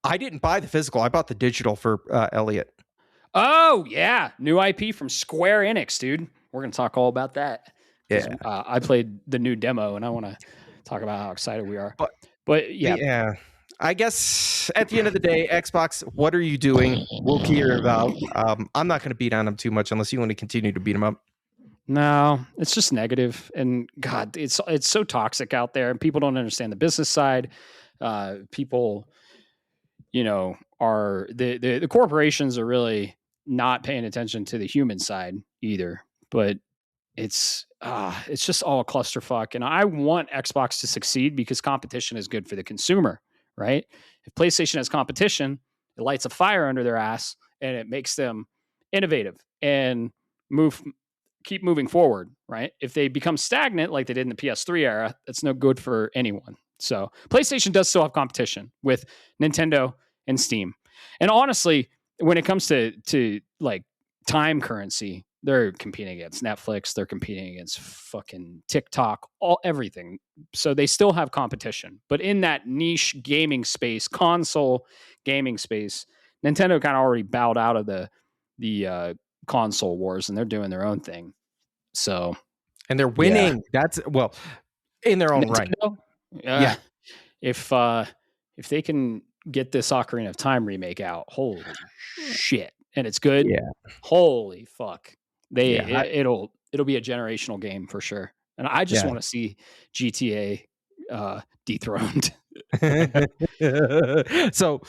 I didn't buy the physical. I bought the digital for Elliot. Oh, yeah. New IP from Square Enix, dude. We're going to talk all about that. Yeah. I played the new demo, and I want to talk about how excited we are. But yeah. Yeah. I guess at the end of the day, Xbox, what are you doing? We'll hear about. I'm not going to beat on them too much unless you want to continue to beat them up. No, it's just negative. And God, it's so toxic out there, and people don't understand the business side. People, are the corporations are really not paying attention to the human side either. But it's just all a clusterfuck. And I want Xbox to succeed because competition is good for the consumer, right? If PlayStation has competition, it lights a fire under their ass and it makes them innovative and move keep moving forward, right? If they become stagnant like they did in the PS3 era, that's no good for anyone. So PlayStation does still have competition with Nintendo and Steam. And honestly, when it comes to like time currency, they're competing against Netflix, they're competing against fucking TikTok, everything. So they still have competition. But in that niche gaming space, console gaming space, Nintendo kind of already bowed out of the console wars and they're doing their own thing. So, and they're winning. That's well in their own Nintendo, right. Yeah. If they can get this Ocarina of Time remake out, holy shit, and it's good. Yeah. Holy fuck. It'll be a generational game for sure. And I just want to see GTA dethroned. so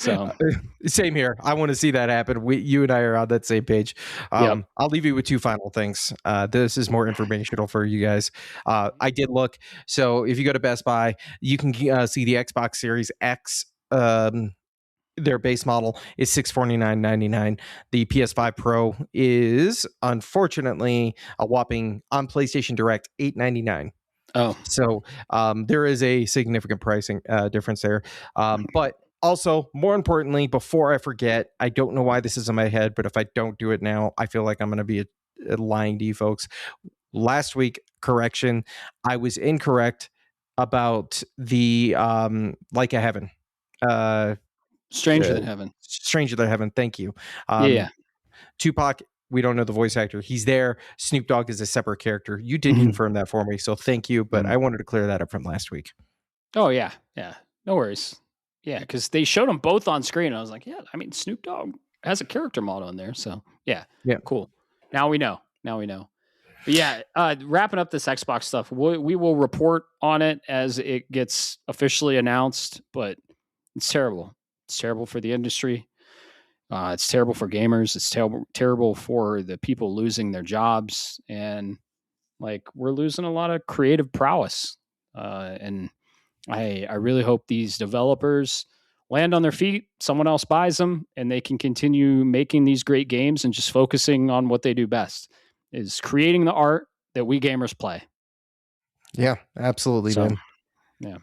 same here. I want to see that happen. You and I are on that same page. I'll leave you with two final things. This is more informational for you guys. I did look. So if you go to Best Buy, you can see the Xbox Series X. Their base model is $649.99. The PS5 Pro is unfortunately a whopping on PlayStation Direct $899. Oh, so there is a significant pricing difference there. But also, more importantly, before I forget, I don't know why this is in my head, but if I don't do it now, I feel like I'm going to be lying to you folks. Last week, correction, I was incorrect about the Like a Heaven. Stranger Than Heaven. Stranger Than Heaven. Thank you. Yeah. Tupac, we don't know the voice actor. He's there. Snoop Dogg is a separate character. You did confirm that for me, so thank you. But I wanted to clear that up from last week. Oh, yeah. Yeah. No worries. Yeah, because they showed them both on screen. I was like, yeah, I mean, Snoop Dogg has a character model in there. So, yeah. Cool. Now we know. But yeah, wrapping up this Xbox stuff, we will report on it as it gets officially announced, but it's terrible. It's terrible for the industry. It's terrible for gamers. It's terrible for the people losing their jobs. And like, we're losing a lot of creative prowess. And I really hope these developers land on their feet, someone else buys them, and they can continue making these great games and just focusing on what they do best, is creating the art that we gamers play. Yeah, absolutely, man. Yeah.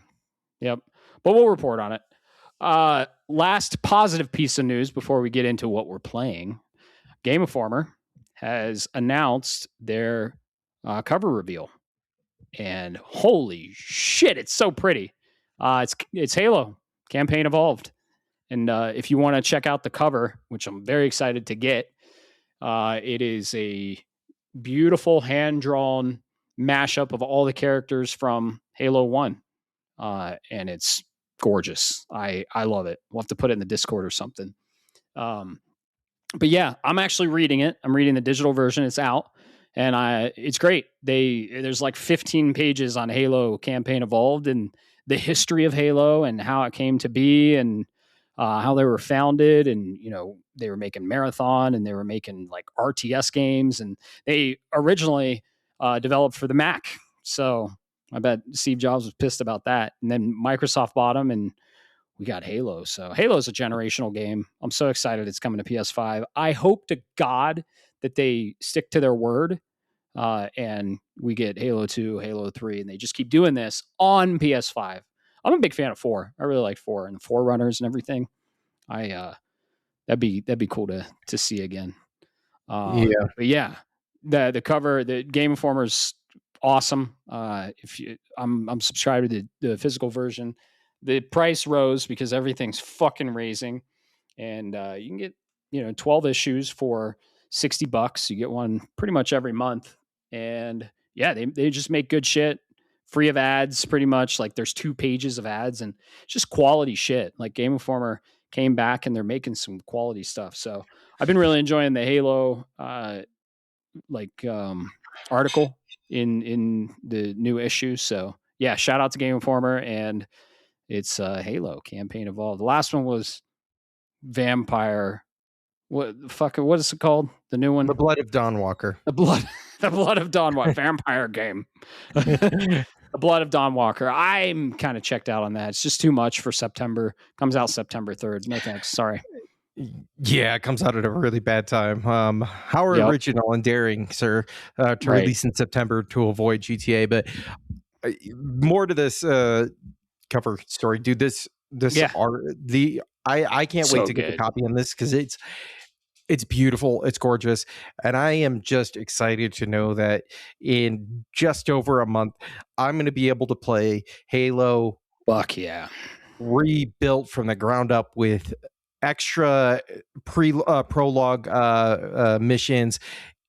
Yep. But we'll report on it. Last positive piece of news before we get into what we're playing. Game Informer has announced their cover reveal. And holy shit, it's so pretty. It's Halo Campaign Evolved. And if you want to check out the cover, which I'm very excited to get, it is a beautiful hand-drawn mashup of all the characters from Halo 1. And it's gorgeous. I love it. We'll have to put it in the Discord or something. But yeah, I'm actually reading it. I'm reading the digital version. It's out. And it's great. There's like 15 pages on Halo Campaign Evolved and the history of Halo and how it came to be and how they were founded. And, you know, they were making Marathon and they were making like RTS games. And they originally developed for the Mac. So I bet Steve Jobs was pissed about that. And then Microsoft bought them and we got Halo. So Halo is a generational game. I'm so excited it's coming to PS5. I hope to God that they stick to their word and we get Halo 2, Halo 3, and they just keep doing this on PS5. I'm a big fan of 4. I really like 4 and the Forerunners and everything. That'd be cool to see again. But yeah, the cover, the Game Informer's awesome. I'm subscribed to the physical version. The price rose because everything's fucking raising, and you can get 12 issues for $60. You get one pretty much every month, and yeah, they just make good shit, free of ads, pretty much. Like there's 2 pages of ads, and just quality shit. Like Game Informer came back, and they're making some quality stuff. So I've been really enjoying the Halo article in the new issue. So yeah, shout out to Game Informer, and it's Halo Campaign Evolved. The last one was Vampire What is it called? The new one? The Blood of Dawn Walker. The blood, the blood of Dawn Walker, vampire game. The blood of Dawn Walker. I'm kind of checked out on that. It's just too much for September. Comes out September 3rd. No thanks. Sorry. Yeah, it comes out at a really bad time. How Yep. original and daring, sir, to Right. release in September to avoid GTA. But more to this cover story, dude. This Yeah. art, I can't So wait to get the good. copy on this because it's beautiful, it's gorgeous, and I am just excited to know that in just over a month, I'm going to be able to play Halo Fuck yeah. rebuilt from the ground up with extra prologue missions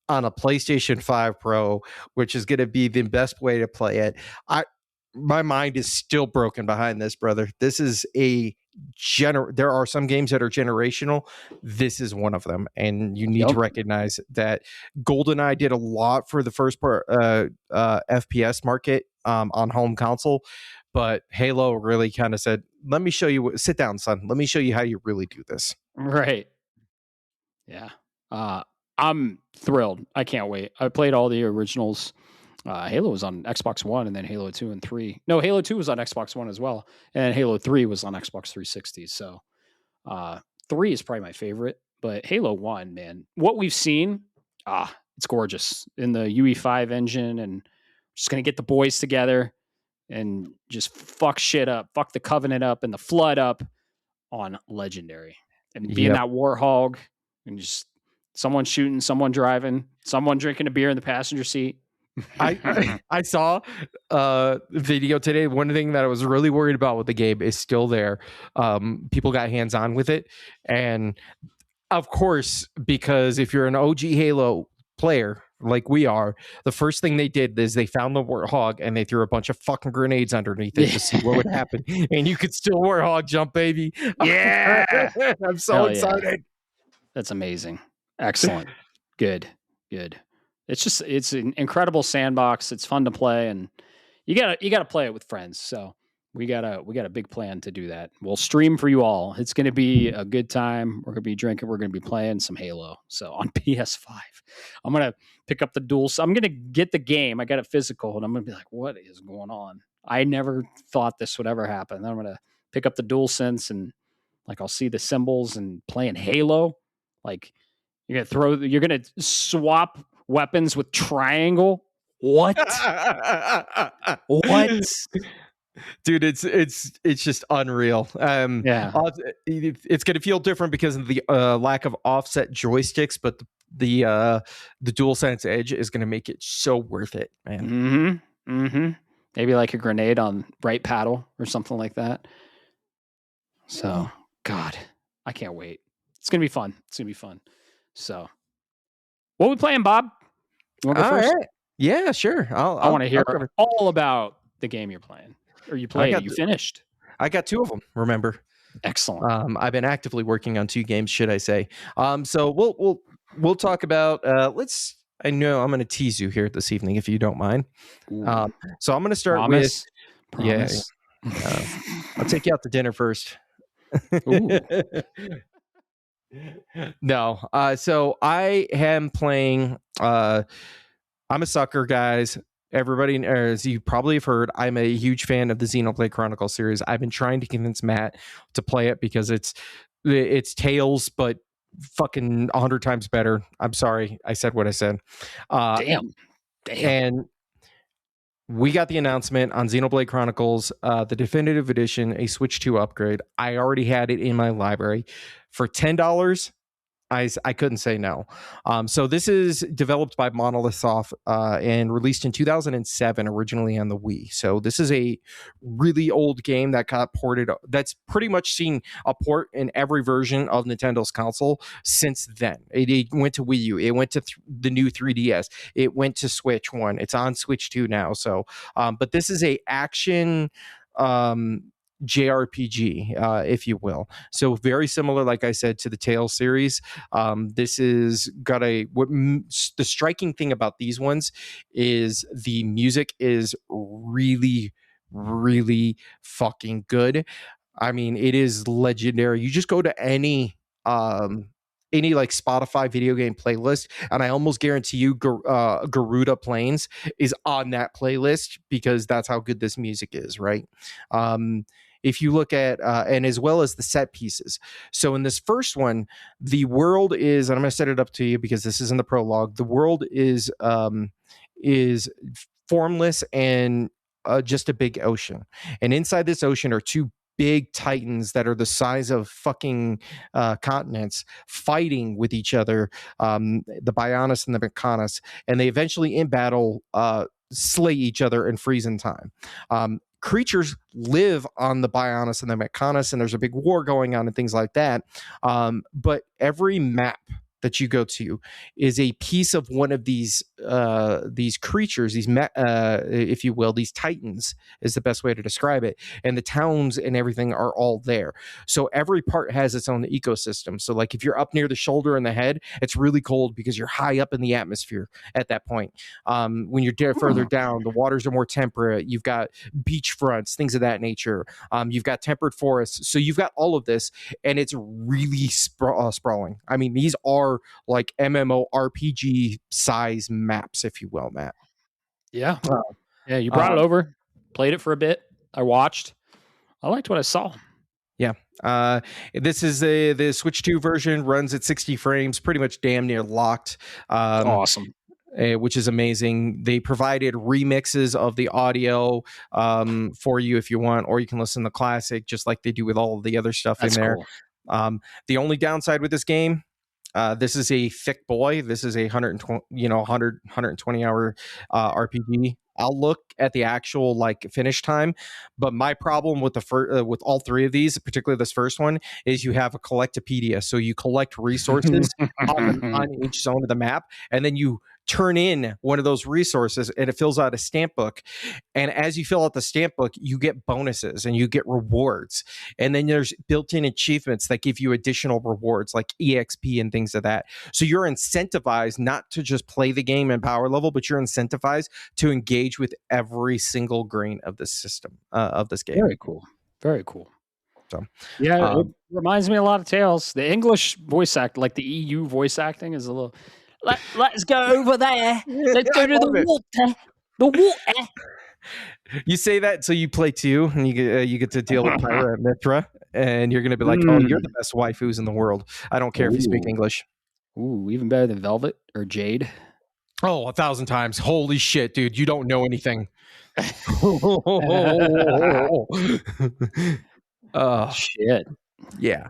on a PlayStation 5 Pro, which is going to be the best way to play it. My mind is still broken behind this, brother. This is there are some games that are generational. This is one of them, and you need to recognize that GoldenEye did a lot for the first part FPS market on home console, but Halo really kind of said, "Let me show you. Sit down, son. Let me show you how you really do this." Right. Yeah. I'm thrilled. I can't wait. I played all the originals. Halo was on Xbox One, and then Halo 2 and 3. No, Halo 2 was on Xbox One as well, and Halo 3 was on Xbox 360. So 3 is probably my favorite, but Halo 1, man, what we've seen, it's gorgeous in the UE5 engine, and just gonna get the boys together and just fuck shit up, fuck the Covenant up and the Flood up on Legendary, and being that Warthog and just someone shooting, someone driving, someone drinking a beer in the passenger seat. I saw a video today. One thing that I was really worried about with the game is still there. People got hands on with it, and of course, because if you're an OG Halo player like we are, the first thing they did is they found the Warthog and they threw a bunch of fucking grenades underneath it to see what would happen, and you could still Warthog jump, baby. Yeah, I'm so excited. Yeah. That's amazing. Excellent. Good. It's an incredible sandbox. It's fun to play, and you gotta play it with friends. So we got a big plan to do that. We'll stream for you all. It's gonna be a good time. We're gonna be drinking. We're gonna be playing some Halo. So on PS5, I'm gonna pick up the dual. I'm gonna get the game. I got it physical, and I'm gonna be like, what is going on? I never thought this would ever happen. Then I'm gonna pick up the DualSense and like I'll see the symbols and playing Halo. Like you're gonna swap weapons with triangle. What? What? Dude, it's just unreal. Yeah, it's going to feel different because of the lack of offset joysticks, but the DualSense Edge is going to make it so worth it, man. Maybe like a grenade on right paddle or something like that. So, God, I can't wait. It's gonna be fun. So, what are we playing, Bob? You want to go first? Right. Yeah, sure. I want to hear all about the game you're playing. Or you played? You finished? I got 2 of them. Remember? Excellent. I've been actively working on 2 games, should I say? So we'll talk about. I know I'm going to tease you here this evening, if you don't mind. So I'm going to start Promise? I'll take you out to dinner first. No. So I am playing. I'm a sucker, guys. Everybody, as you probably have heard, I'm a huge fan of the Xenoblade Chronicles series. I've been trying to convince Matt to play it because it's Tales, but fucking 100 times better. I'm sorry, I said what I said. Damn. And we got the announcement on Xenoblade Chronicles, the definitive edition, a Switch 2 upgrade. I already had it in my library for $10. I couldn't say no. So this is developed by Monolith Soft and released in 2007, originally on the Wii. So this is a really old game that got ported. That's pretty much seen a port in every version of Nintendo's console since then. It went to Wii U. It went to the new 3DS. It went to Switch 1. It's on Switch 2 now. So, but this is a action JRPG, if you will. So very similar, like I said, to the Tales series. This is got the striking thing about these ones is the music is really, really fucking good. I mean, it is legendary. You just go to any any like Spotify video game playlist, and I almost guarantee you Garuda Plains is on that playlist because that's how good this music is, right? If you look at and as well as the set pieces. So in this first one, the world is, and I'm going to set it up to you because this is in the prologue. The world is formless and just a big ocean, and inside this ocean are two big titans that are the size of fucking continents fighting with each other, the Bionis and the Mechanis, and they eventually in battle slay each other and freeze in time. Creatures live on the Bionis and the Mechanis, and there's a big war going on and things like that. But every map that you go to is a piece of one of these creatures, if you will, these titans is the best way to describe it. And the towns and everything are all there. So every part has its own ecosystem. So like if you're up near the shoulder and the head, it's really cold because you're high up in the atmosphere at that point. When you're further down, the waters are more temperate. You've got beach fronts, things of that nature. You've got temperate forests. So you've got all of this, and it's really sprawling. I mean, these are like MMORPG size maps, if you will, Matt. Yeah. Yeah, you brought it over, played it for a bit. I watched. I liked what I saw. Yeah. This is the Switch 2 version, runs at 60 frames, pretty much damn near locked. Awesome. Which is amazing. They provided remixes of the audio for you if you want, or you can listen to classic just like they do with all of the other stuff in there. Cool. The only downside with this game, this is a thick boy. This is a 120 hour RPG. I'll look at the actual like finish time, but my problem with with all three of these, particularly this first one, is you have a collectopedia. So you collect resources on each zone of the map, and then you turn in one of those resources and it fills out a stamp book. And as you fill out the stamp book, you get bonuses and you get rewards. And then there's built-in achievements that give you additional rewards like EXP and things of that. So you're incentivized not to just play the game in power level, but you're incentivized to engage with every single grain of the system of this game. Very cool. Very cool. So yeah, it reminds me a lot of Tales. The English voice act, like the EU voice acting, is a little. Let's go over there. Let's go to the water. The water. You say that so you play too, and you get to deal with Pyra and Mithra, and you're going to be like, oh, you're the best waifus in the world. I don't care if you speak English. Ooh, even better than Velvet or Jade. Oh, 1,000 times. Holy shit, dude. You don't know anything. Shit. Yeah.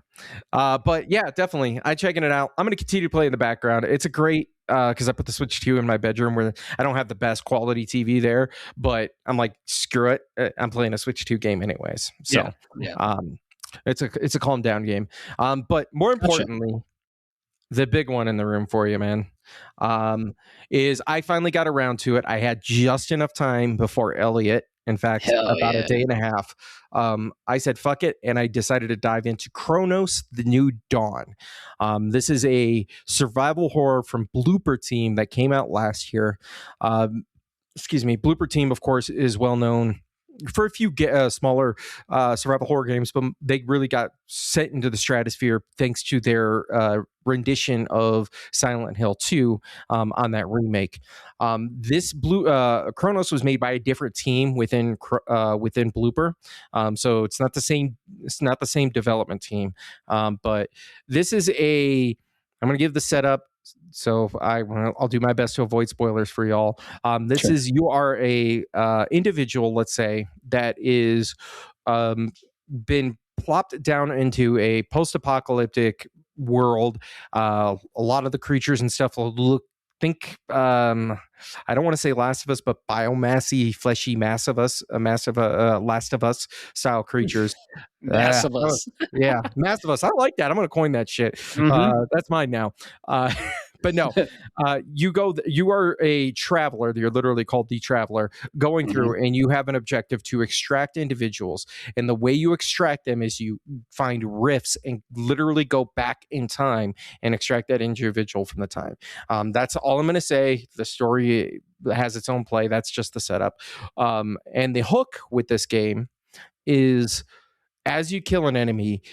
But yeah, definitely. I'm checking it out. I'm going to continue to play in the background. It's a great, because I put the Switch 2 in my bedroom where I don't have the best quality TV there, but I'm like, screw it. I'm playing a Switch 2 game anyways. So yeah. It's a calm down game. But more importantly, the big one in the room for you, man, is I finally got around to it. I had just enough time before Elliot. In fact, about a day and a half. I said, fuck it. And I decided to dive into Cronos, The New Dawn. This is a survival horror from Blooper Team that came out last year. Blooper Team, of course, is well known for a few smaller survival horror games, but they really got sent into the stratosphere thanks to their rendition of Silent Hill 2 on that remake. This Cronos was made by a different team within Blooper, so it's not the same development team. But this is I'm going to give the setup. So I'll do my best to avoid spoilers for y'all. This is, you are a individual, let's say, that is been plopped down into a post-apocalyptic world. A lot of the creatures and stuff will think I don't want to say Last of Us, but biomassy, fleshy Last of Us style creatures. Mass of Us. Yeah, Mass of Us. I like that. I'm going to coin that shit. That's mine now. But no, you are a traveler. You're literally called the Traveler, going through, and you have an objective to extract individuals. And the way you extract them is you find rifts and literally go back in time and extract that individual from the time. That's all I'm going to say. The story has its own play. That's just the setup. And the hook with this game is, as you kill an enemy,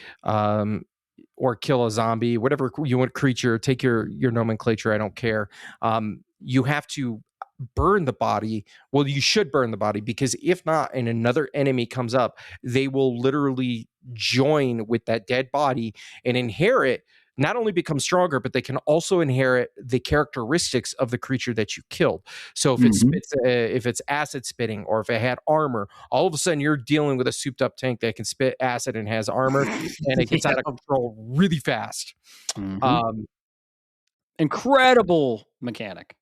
or kill a zombie, whatever you want creature, take your nomenclature, I don't care. You have to burn the body. Well, you should burn the body, because if not, and another enemy comes up, they will literally join with that dead body and inherit, not only become stronger, but they can also inherit the characteristics of the creature that you killed. So if it spits, if it's acid spitting, or if it had armor, all of a sudden you're dealing with a souped up tank that can spit acid and has armor, and it gets out of control really fast. Incredible mechanic.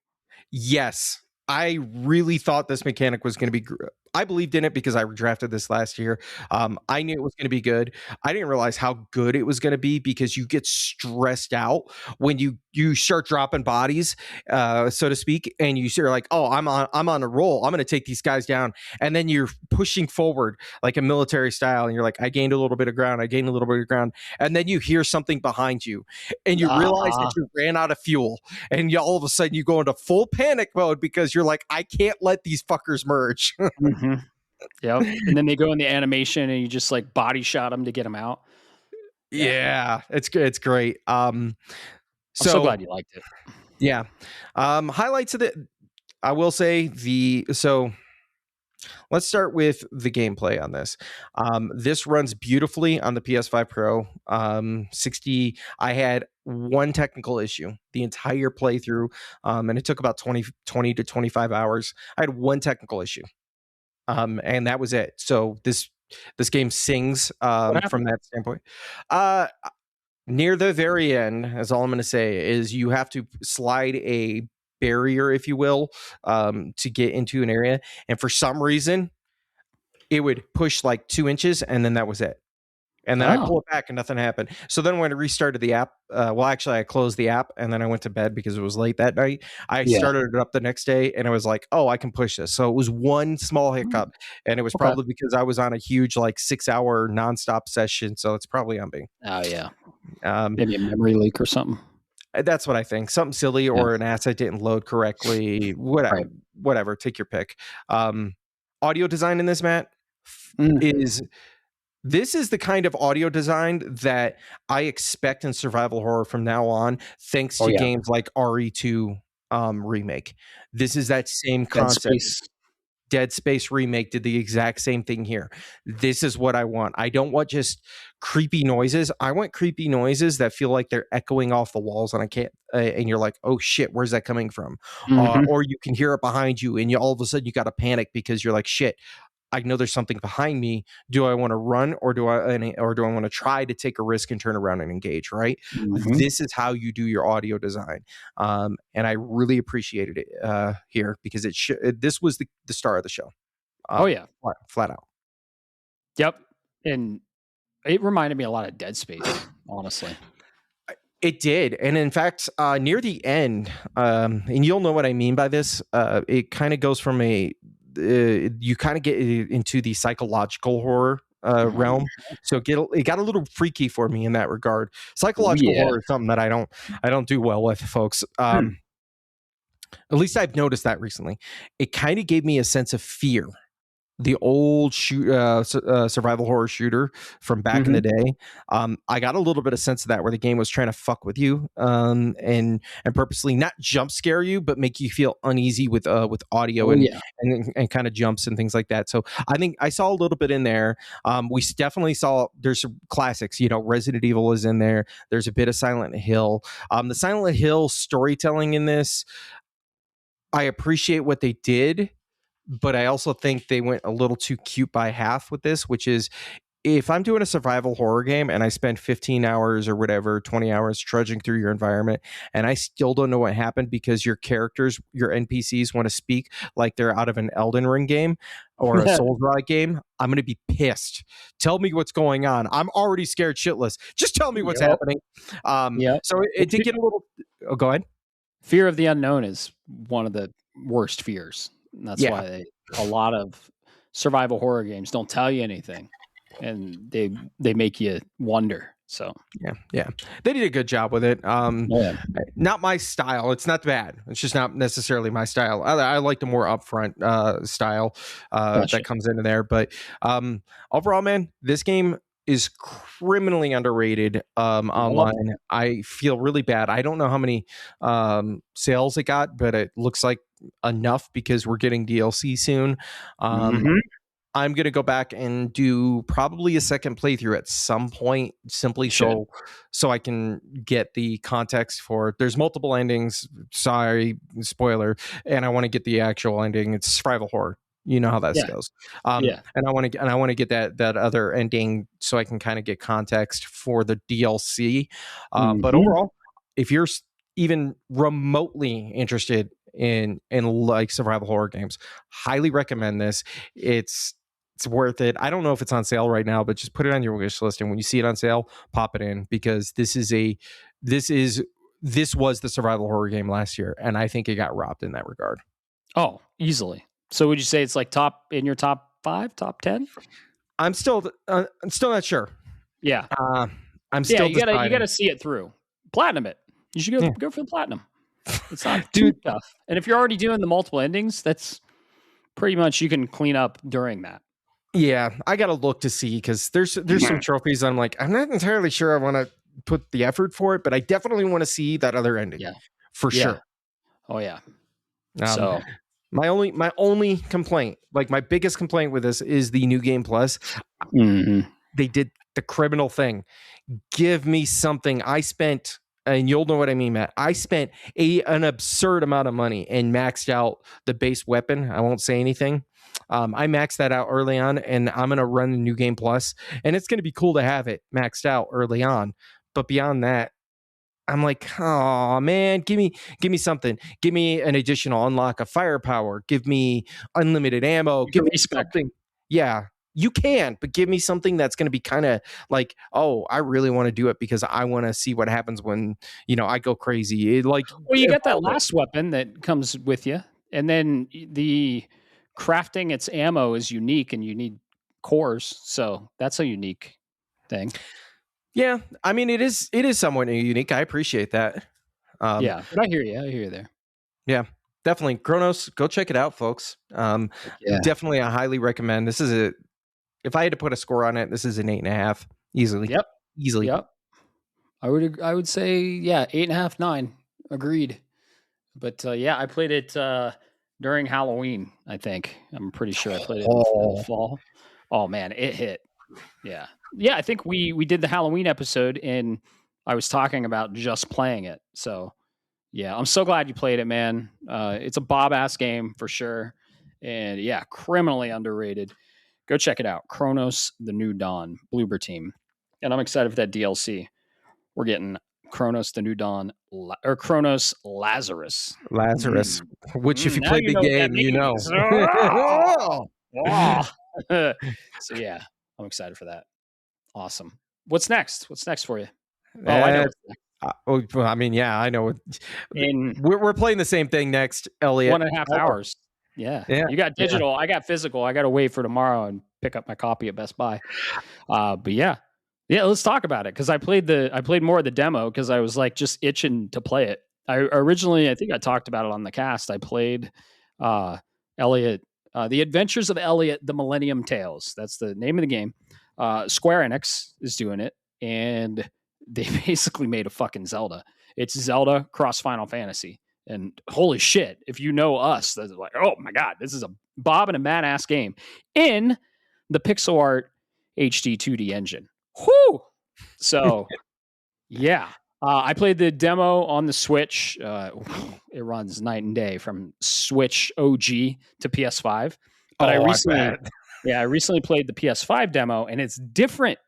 Yes, I really thought this mechanic was going to be. I believed in it because I drafted this last year. I knew it was going to be good. I didn't realize how good it was going to be, because you get stressed out when you start dropping bodies, so to speak, and you're like, oh, I'm on a roll. I'm going to take these guys down, and then you're pushing forward like a military style, and you're like, I gained a little bit of ground. I gained a little bit of ground, and then you hear something behind you, and you realize that you ran out of fuel, and all of a sudden you go into full panic mode because you're like, I can't let these fuckers merge. Yep. And then they go in the animation and you just like body shot them to get them out. Yeah, it's good. It's great. I'm so glad you liked it. Yeah. Highlights of I will say so let's start with the gameplay on this. This runs beautifully on the PS5 Pro. 60. I had one technical issue the entire playthrough, and it took about 20 to 25 hours. I had one technical issue. And that was it. So this game sings from that standpoint. Near the very end, is all I'm going to say, is you have to slide a barrier, if you will, to get into an area. And for some reason, it would push like 2 inches, and then that was it. And then I pulled it back and nothing happened. So then when I restarted the app, I closed the app and then I went to bed because it was late that night. I started it up the next day and I was like, oh, I can push this. So it was one small hiccup, and it was probably because I was on a huge 6-hour nonstop session. So it's probably on me. Oh yeah. Maybe a memory leak or something. That's what I think. Something silly, or an asset didn't load correctly. Whatever. Take your pick. Audio design in this, Matt, This is the kind of audio design that I expect in survival horror from now on, thanks to games like RE2 remake. This is that same concept. Dead Space remake did the exact same thing here. This is what I want. I don't want just creepy noises. I want creepy noises that feel like they're echoing off the walls, and I can't. And you're like, oh shit, where's that coming from? Or you can hear it behind you, and all of a sudden you got to panic because you're like, shit, I know there's something behind me. Do I want to run, or do I want to try to take a risk and turn around and engage? Right. This is how you do your audio design, and I really appreciated it here, because this was the star of the show. Flat out. Yep, and it reminded me a lot of Dead Space, honestly. It did. And in fact, near the end, and you'll know what I mean by this, it kind of goes from you kind of get into the psychological horror realm. So it got a little freaky for me in that regard. Psychological horror is something that I don't do well with, folks. At least I've noticed that recently. It kind of gave me a sense of fear. The old survival horror shooter from back in the day. I got a little bit of sense of that, where the game was trying to fuck with you, and purposely not jump scare you, but make you feel uneasy with audio and kind of jumps and things like that. So I think I saw a little bit in there. We definitely saw there's some classics. Resident Evil is in there. There's a bit of Silent Hill. The Silent Hill storytelling in this, I appreciate what they did. But I also think they went a little too cute by half with this, which is, if I'm doing a survival horror game and I spend 15 hours or whatever, 20 hours trudging through your environment, and I still don't know what happened because your characters, your NPCs want to speak like they're out of an Elden Ring game or a Souls-like game, I'm going to be pissed. Tell me what's going on. I'm already scared shitless. Just tell me what's happening. So it did get a little... Oh, go ahead. Fear of the unknown is one of the worst fears. And that's why a lot of survival horror games don't tell you anything, and they make you wonder. So yeah, they did a good job with it. Not my style. It's not bad. It's just not necessarily my style. I like the more upfront style that comes into there. But overall, man, this game, is criminally underrated online. I feel really bad. I don't know how many sales it got, but it looks like enough because we're getting DLC soon. I'm going to go back and do probably a second playthrough at some point, simply so I can get the context for. There's multiple endings. Sorry, spoiler. And I want to get the actual ending. It's survival horror. You know how that goes. And I want to get that other ending so I can kind of get context for the DLC. But overall, if you're even remotely interested in like survival horror games, highly recommend this. It's worth it. I don't know if it's on sale right now, but just put it on your wish list, and when you see it on sale, pop it in, because this was the survival horror game last year, and I think it got robbed in that regard. Oh, easily. So would you say it's like top 5, top 10? I'm still not sure. Yeah. I'm still you gotta see it through. Platinum it. You should go for the platinum. It's not too tough. And if you're already doing the multiple endings, that's pretty much, you can clean up during that. Yeah, I gotta look to see, because there's some trophies I'm like, I'm not entirely sure I want to put the effort for it, but I definitely want to see that other ending. Yeah, for sure. Oh yeah. So my only complaint, like my biggest complaint with this, is the new game plus. They did the criminal thing. Give me something. I spent, and you'll know what I mean, Matt. I spent an absurd amount of money and maxed out the base weapon. I won't say anything. I maxed that out early on, and I'm going to run the new game plus, and it's going to be cool to have it maxed out early on. But beyond that, I'm like, oh man, give me something. Give me an additional unlock of firepower. Give me unlimited ammo. Give me something. Yeah, you can, but give me something that's going to be kind of like, oh, I really want to do it because I want to see what happens when, I go crazy. Well, you got that last weapon that comes with you, and then the crafting its ammo is unique, and you need cores, so that's a unique thing. Yeah, I mean, it is somewhat unique. I appreciate that. But I hear you there. Yeah, definitely. Cronos, go check it out, folks. Definitely, I highly recommend. This is if I had to put a score on it, this is an 8.5 easily. Yep, easily. Yep. I would say 8.5, 9. Agreed. But I played it during Halloween. I think I'm pretty sure I played it in the fall. Oh man, it hit. Yeah. I think we did the Halloween episode, and I was talking about just playing it. So yeah, I'm so glad you played it, man. It's a Bob-ass game for sure, and criminally underrated. Go check it out. Cronos: The New Dawn, Bloober Team, and I'm excited for that DLC. We're getting Cronos: The New Dawn, or Cronos Lazarus, which if you played the game, you know. So I'm excited for that. Awesome. What's next? What's next for you? I know. I mean, I know. We're playing the same thing next, Elliot. 1.5 hours. Yeah. You got digital. I got physical. I got to wait for tomorrow and pick up my copy at Best Buy. But let's talk about it, because I played more of the demo because I was like just itching to play it. I think I talked about it on the cast. I played Elliot, The Adventures of Elliot: The Millennium Tales. That's the name of the game. Square Enix is doing it, and they basically made a fucking Zelda. It's Zelda cross Final Fantasy, and holy shit, if you know us, that's like, oh my god, this is a Bob and a Matt ass game in the pixel art HD 2D engine. Whoo! So I played the demo on the Switch. It runs night and day from Switch OG to PS5, but I recently played the PS5 demo, and it's different.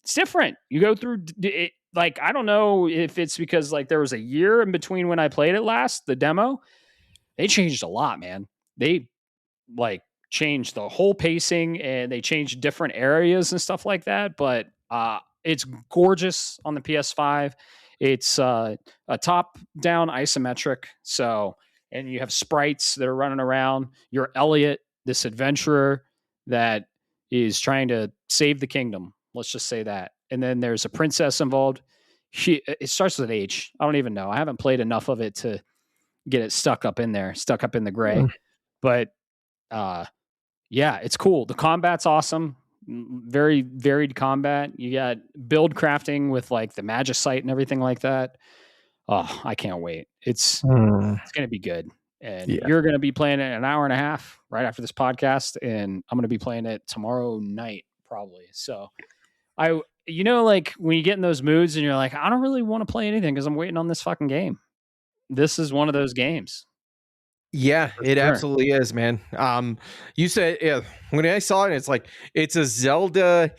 It's different. You go through it, like, I don't know if it's because like there was a year in between when I played it last, the demo. They changed a lot, man. They like changed the whole pacing, and they changed different areas and stuff like that. But it's gorgeous on the PS5. It's a top-down isometric. So, and you have sprites that are running around. You're Elliot, this adventurer that is trying to save the kingdom. Let's just say that. And then there's a princess involved. It starts with H. I don't even know. I haven't played enough of it to get it stuck up in the gray. But it's cool. The combat's awesome. Very varied combat. You got build crafting with like the magicite and everything like that. Oh, I can't wait. It's Hmm. going to be good. And Yeah. you're going to be playing it an hour and a half right after this podcast, and I'm going to be playing it tomorrow night probably. So like when you get in those moods and you're like, I don't really want to play anything because I'm waiting on this fucking game. This is one of those games. Yeah, For it sure. absolutely is, man. You said when I saw it, it's a Zelda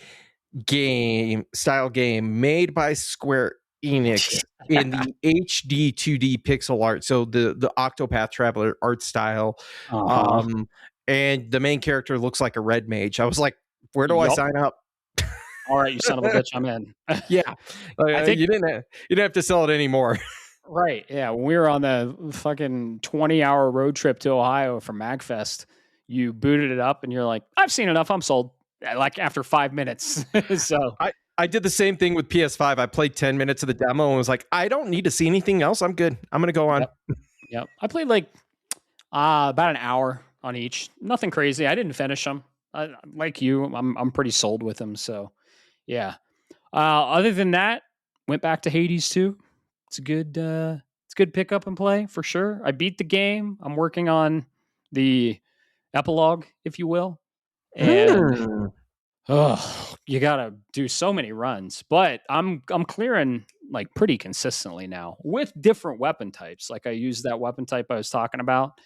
style game made by Square Enix in the HD 2D pixel art. So the Octopath Traveler art style. Uh-huh. And the main character looks like a red mage. I was like, where do I Yup. sign up? All right, you son of a bitch, I'm in. Yeah. I think You didn't have to sell it anymore. right. Yeah. When we were on the fucking 20-hour road trip to Ohio for MagFest, you booted it up and you're like, I've seen enough. I'm sold. Like after 5 minutes. So I did the same thing with PS5. I played 10 minutes of the demo and was like, I don't need to see anything else. I'm good. I'm going to go on. Yep. I played like about an hour on each. Nothing crazy. I didn't finish them. Like you, I'm pretty sold with them. So yeah. Other than that, went back to Hades 2. It's a good pick up and play for sure. I beat the game. I'm working on the epilogue, if you will. And you gotta do so many runs, but I'm clearing like pretty consistently now with different weapon types. Like I used that weapon type I was talking about.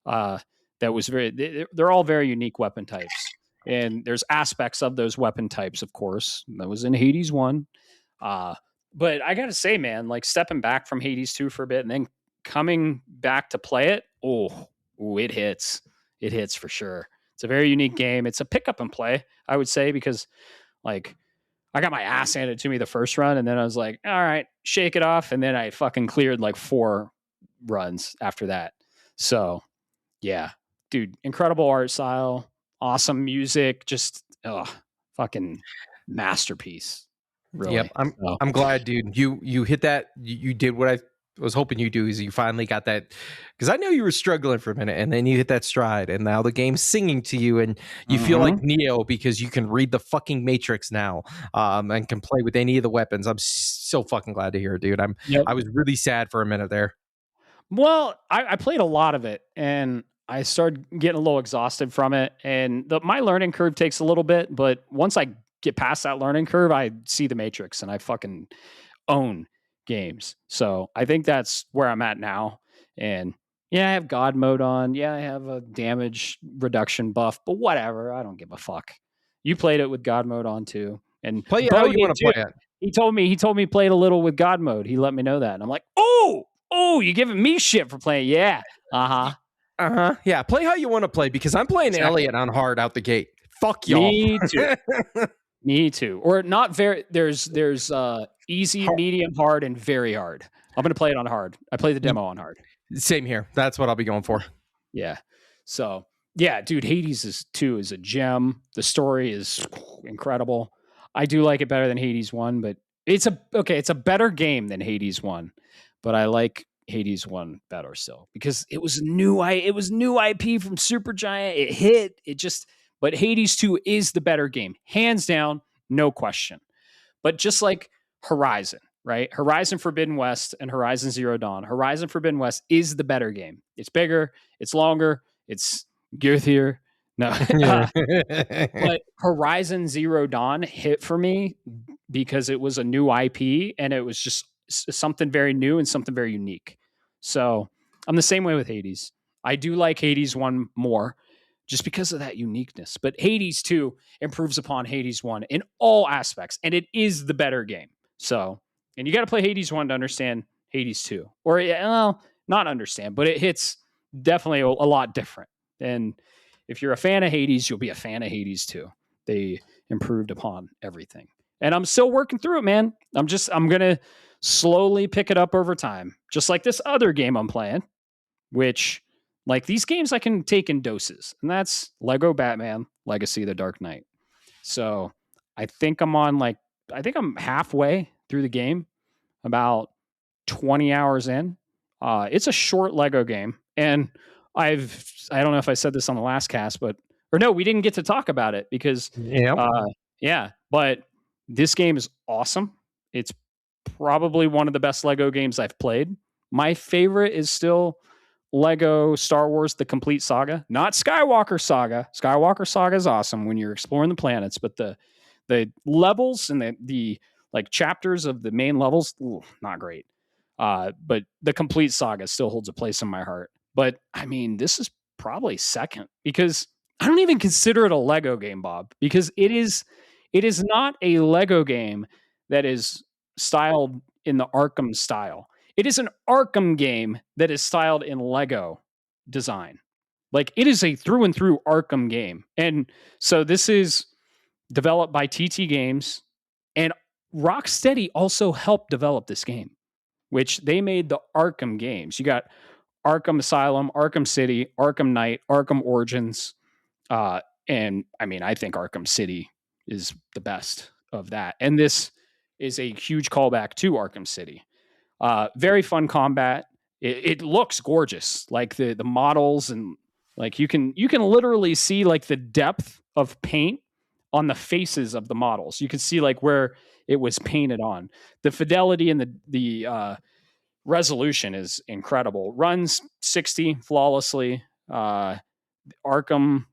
That was they're all very unique weapon types, and there's aspects of those weapon types, of course. That was in Hades 1. But I gotta say, man, like stepping back from Hades 2 for a bit and then coming back to play it, it hits. It hits for sure. It's a very unique game. It's a pick up and play, I would say, because like I got my ass handed to me the first run, and then I was like, all right, shake it off. And then I fucking cleared like 4 runs after that. So yeah, dude, incredible art style, awesome music, just fucking masterpiece. Really. Yep. I'm glad, dude. You hit that. You did what I was hoping you do, is you finally got that, because I know you were struggling for a minute, and then you hit that stride, and now the game's singing to you, and you feel like Neo because you can read the fucking Matrix now, and can play with any of the weapons. I'm so fucking glad to hear it, dude. I was really sad for a minute there. Well, I played a lot of it, and I started getting a little exhausted from it. And my learning curve takes a little bit, but once I get past that learning curve, I see the Matrix, and I fucking own games. So I think that's where I'm at now. And yeah, I have God mode on. Yeah, I have a damage reduction buff, but whatever. I don't give a fuck. You played it with God mode on too, and Play it Bo how you did want to too. play it. He told me play it a little with God mode. He let me know that, and I'm like, oh, you giving me shit for playing? Yeah, Yeah, play how you want to play, because I'm playing Elliot on hard out the gate. Fuck y'all. Me too. Me too. Or not very. There's easy, medium, hard, and very hard. I'm gonna play it on hard. I play the demo on hard. Same here. That's what I'll be going for. Yeah. So yeah, dude, Hades 2 is a gem. The story is incredible. I do like it better than Hades 1, but it's a better game than Hades 1, but I like Hades 1 better still because it was new IP from Supergiant. It hit. But Hades 2 is the better game. Hands down, no question. But just like Horizon, right? Horizon Forbidden West and Horizon Zero Dawn. Horizon Forbidden West is the better game. It's bigger, it's longer, it's girthier. No. But Horizon Zero Dawn hit for me because it was a new IP and it was just something very new and something very unique. So I'm the same way with Hades. I do like Hades 1 more just because of that uniqueness. But Hades 2 improves upon Hades 1 in all aspects, and it is the better game. So, and you got to play Hades 1 to understand Hades 2. Or, well, not understand, but it hits definitely a lot different. And if you're a fan of Hades, you'll be a fan of Hades 2. They improved upon everything. And I'm still working through it, man. I'm going to slowly pick it up over time. Just like this other game I'm playing, which... like these games I can take in doses, and that's Lego Batman Legacy of the Dark Knight. So I think I'm halfway through the game, about 20 hours in. It's a short Lego game, and I don't know if I said this on the last cast, but Or no, we didn't get to talk about it because, Yep. yeah. But this game is awesome. It's probably one of the best Lego games I've played. My favorite is still Lego Star Wars: The Complete Saga, not Skywalker Saga. Skywalker Saga is awesome when you're exploring the planets, but the levels and the like chapters of the main levels, not great. But the Complete Saga still holds a place in my heart. But I mean, this is probably second because I don't even consider it a Lego game, Bob, because it is not a Lego game that is styled in the Arkham style. It is an Arkham game that is styled in Lego design. Like it is a through and through Arkham game. And so this is developed by TT Games, and Rocksteady also helped develop this game, which they made the Arkham games. You got Arkham Asylum, Arkham City, Arkham Knight, Arkham Origins, and I mean, I think Arkham City is the best of that. And this is a huge callback to Arkham City. Very fun combat. It looks gorgeous, like the models, and like you can literally see like the depth of paint on the faces of the models. You can see like where it was painted on. The fidelity and the resolution is incredible. Runs 60 flawlessly. Arkham,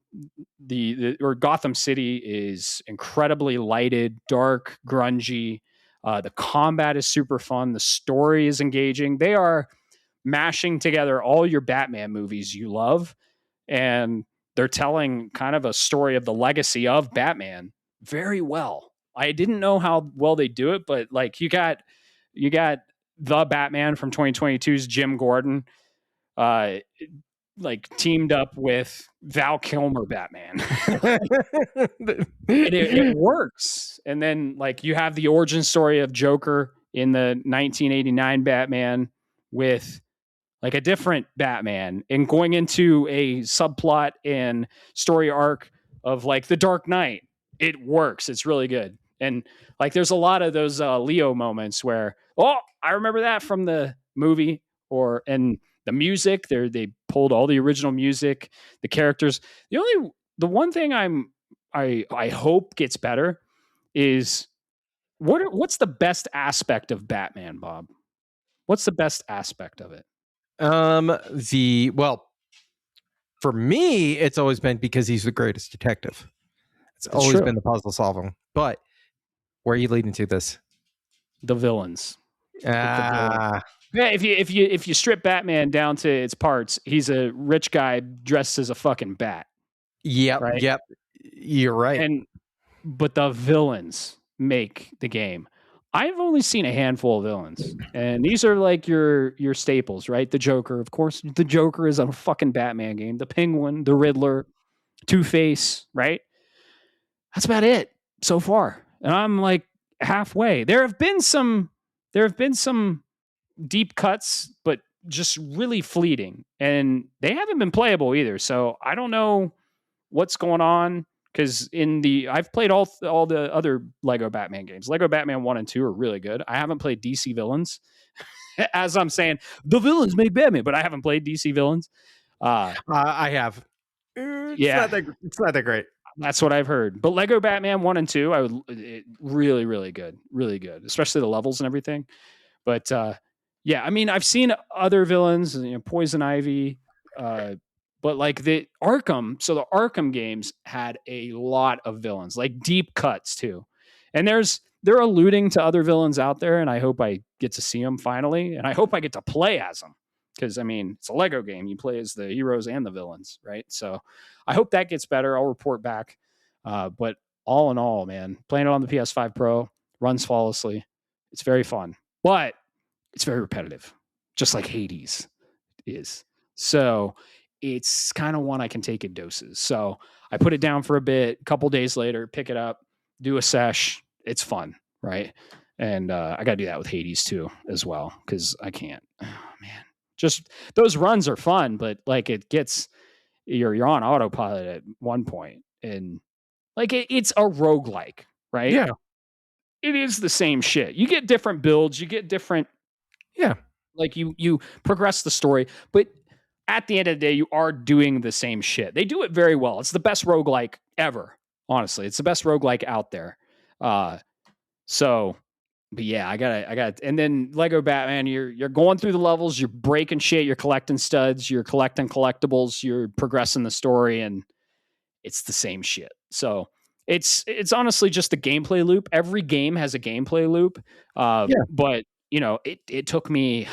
or Gotham City is incredibly lighted, dark, grungy. The combat is super fun. The story is engaging. They are mashing together all your Batman movies you love, and they're telling kind of a story of the legacy of Batman very well. I didn't know how well they do it, but like you got the Batman from 2022's Jim Gordon, like teamed up with Val Kilmer Batman. And it works. And then like you have the origin story of Joker in the 1989 Batman with like a different Batman, and going into a subplot and story arc of like the Dark Knight. It works. It's really good. And like there's a lot of those Leo moments where, oh, I remember that from the movie, and the music, they pulled all the original music, the characters. The one thing I hope gets better is what's the best aspect of Batman, Bob? What's the best aspect of it? Well, for me, it's always been because he's the greatest detective. It's always been the puzzle solving. But where are you leading to this? The villains. Yeah, if you strip Batman down to its parts, he's a rich guy dressed as a fucking bat. Yep, right? Yep. You're right. But the villains make the game. I've only seen a handful of villains, and these are like your staples, right? The Joker, of course. The Joker is a fucking Batman game. The Penguin, the Riddler, Two-Face, right? That's about it so far. And I'm like halfway. There have been some deep cuts, but just really fleeting, and they haven't been playable either. So I don't know what's going on, because I've played all the other Lego Batman games. Lego Batman 1 and 2 are really good. I haven't played DC Villains. As I'm saying, the villains make Batman, but I haven't played DC Villains. I have. It's not that great. That's what I've heard. But Lego Batman 1 and 2, really, really good. Really good. Especially the levels and everything. But yeah, I mean, I've seen other villains, Poison Ivy, but like the Arkham games had a lot of villains, like deep cuts too. And they're alluding to other villains out there, and I hope I get to see them finally, and I hope I get to play as them. Because, I mean, it's a Lego game. You play as the heroes and the villains, right? So I hope that gets better. I'll report back. But all in all, man, playing it on the PS5 Pro, runs flawlessly. It's very fun. But it's very repetitive, just like Hades is. So it's kind of one I can take in doses. So I put it down for a bit, a couple days later, pick it up, do a sesh. It's fun, right? And I got to do that with Hades too, as well, because I can't. Oh, man. Just those runs are fun, but like you're on autopilot at one point, and like it's a roguelike, right? Yeah. It is the same shit. You get different builds, you get different, yeah. Like you progress the story, but at the end of the day, you are doing the same shit. They do it very well. It's the best roguelike ever. Honestly, it's the best roguelike out there. So, but yeah, I got, and then Lego Batman, you're going through the levels, you're breaking shit, you're collecting studs, you're collecting collectibles, you're progressing the story, and it's the same shit. So it's honestly just a gameplay loop. Every game has a gameplay loop. But it took me,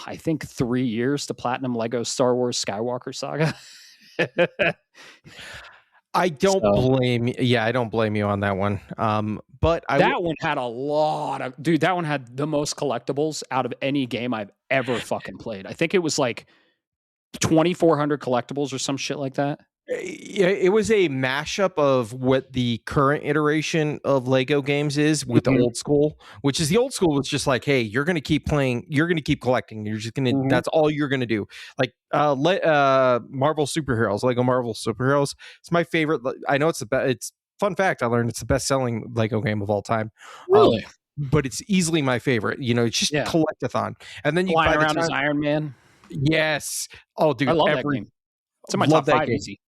I think, 3 years to platinum Lego Star Wars Skywalker Saga. I don't blame you on that one. But that one had a lot of, dude, that one had the most collectibles out of any game I've ever fucking played. I think it was like 2,400 collectibles or some shit like that. It was a mashup of what the current iteration of Lego games is with the old school, which is the old school was just like, hey, you're going to keep playing, you're going to keep collecting, you're just going to, that's all you're going to do. Like Marvel Superheroes, Lego Marvel Superheroes. It's my favorite. I know it's fun fact. I learned it's the best selling Lego game of all time. Really? But it's easily my favorite. It's just collectathon. And then you flying around as Iron Man. Yes. Oh, dude. I love that game. It's in my top 5 easy.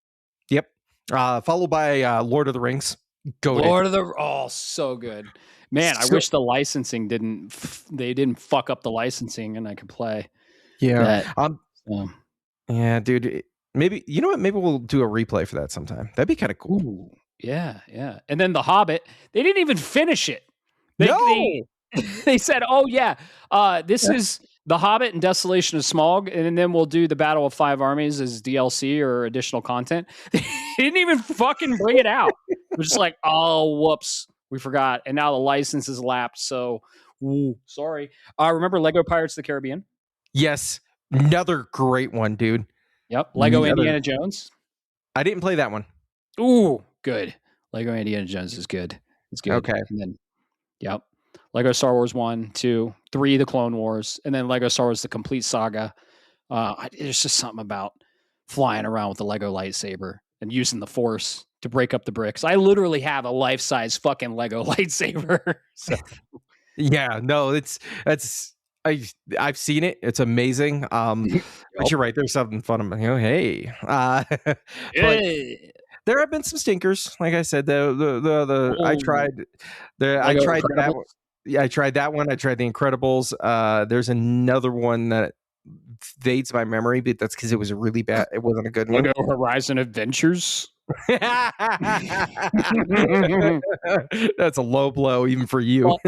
Yep. Followed by Lord of the Rings. So good. Man, I wish the licensing didn't fuck up the licensing and I could play. Yeah. Yeah, dude. Maybe, you know what? Maybe we'll do a replay for that sometime. That'd be kind of cool. Ooh, yeah. And then The Hobbit, they didn't even finish it. They said, oh, yeah, this is The Hobbit and Desolation of Smaug, and then we'll do the Battle of Five Armies as DLC or additional content. They didn't even fucking bring it out. We're just like, oh, whoops, we forgot. And now the license is lapsed, so sorry. Remember Lego Pirates of the Caribbean? Yes. Another great one, dude. Yep. Lego Indiana Jones. I didn't play that one. Ooh, good. Lego Indiana Jones is good. It's good. Okay. And then, yep. Lego Star Wars 1, 2, 3, The Clone Wars, and then Lego Star Wars The Complete Saga. There's just something about flying around with the Lego lightsaber and using the Force to break up the bricks. I literally have a life-size fucking Lego lightsaber. So. Yeah, no, I've seen it. It's amazing. But you're right. There's something fun about hey. There have been some stinkers. Like I said, I tried that one. Yeah, I tried that one. I tried The Incredibles. There's another one that fades my memory, but that's because it was really bad. It wasn't a good one. Lego Horizon Adventures. That's a low blow even for you. Well,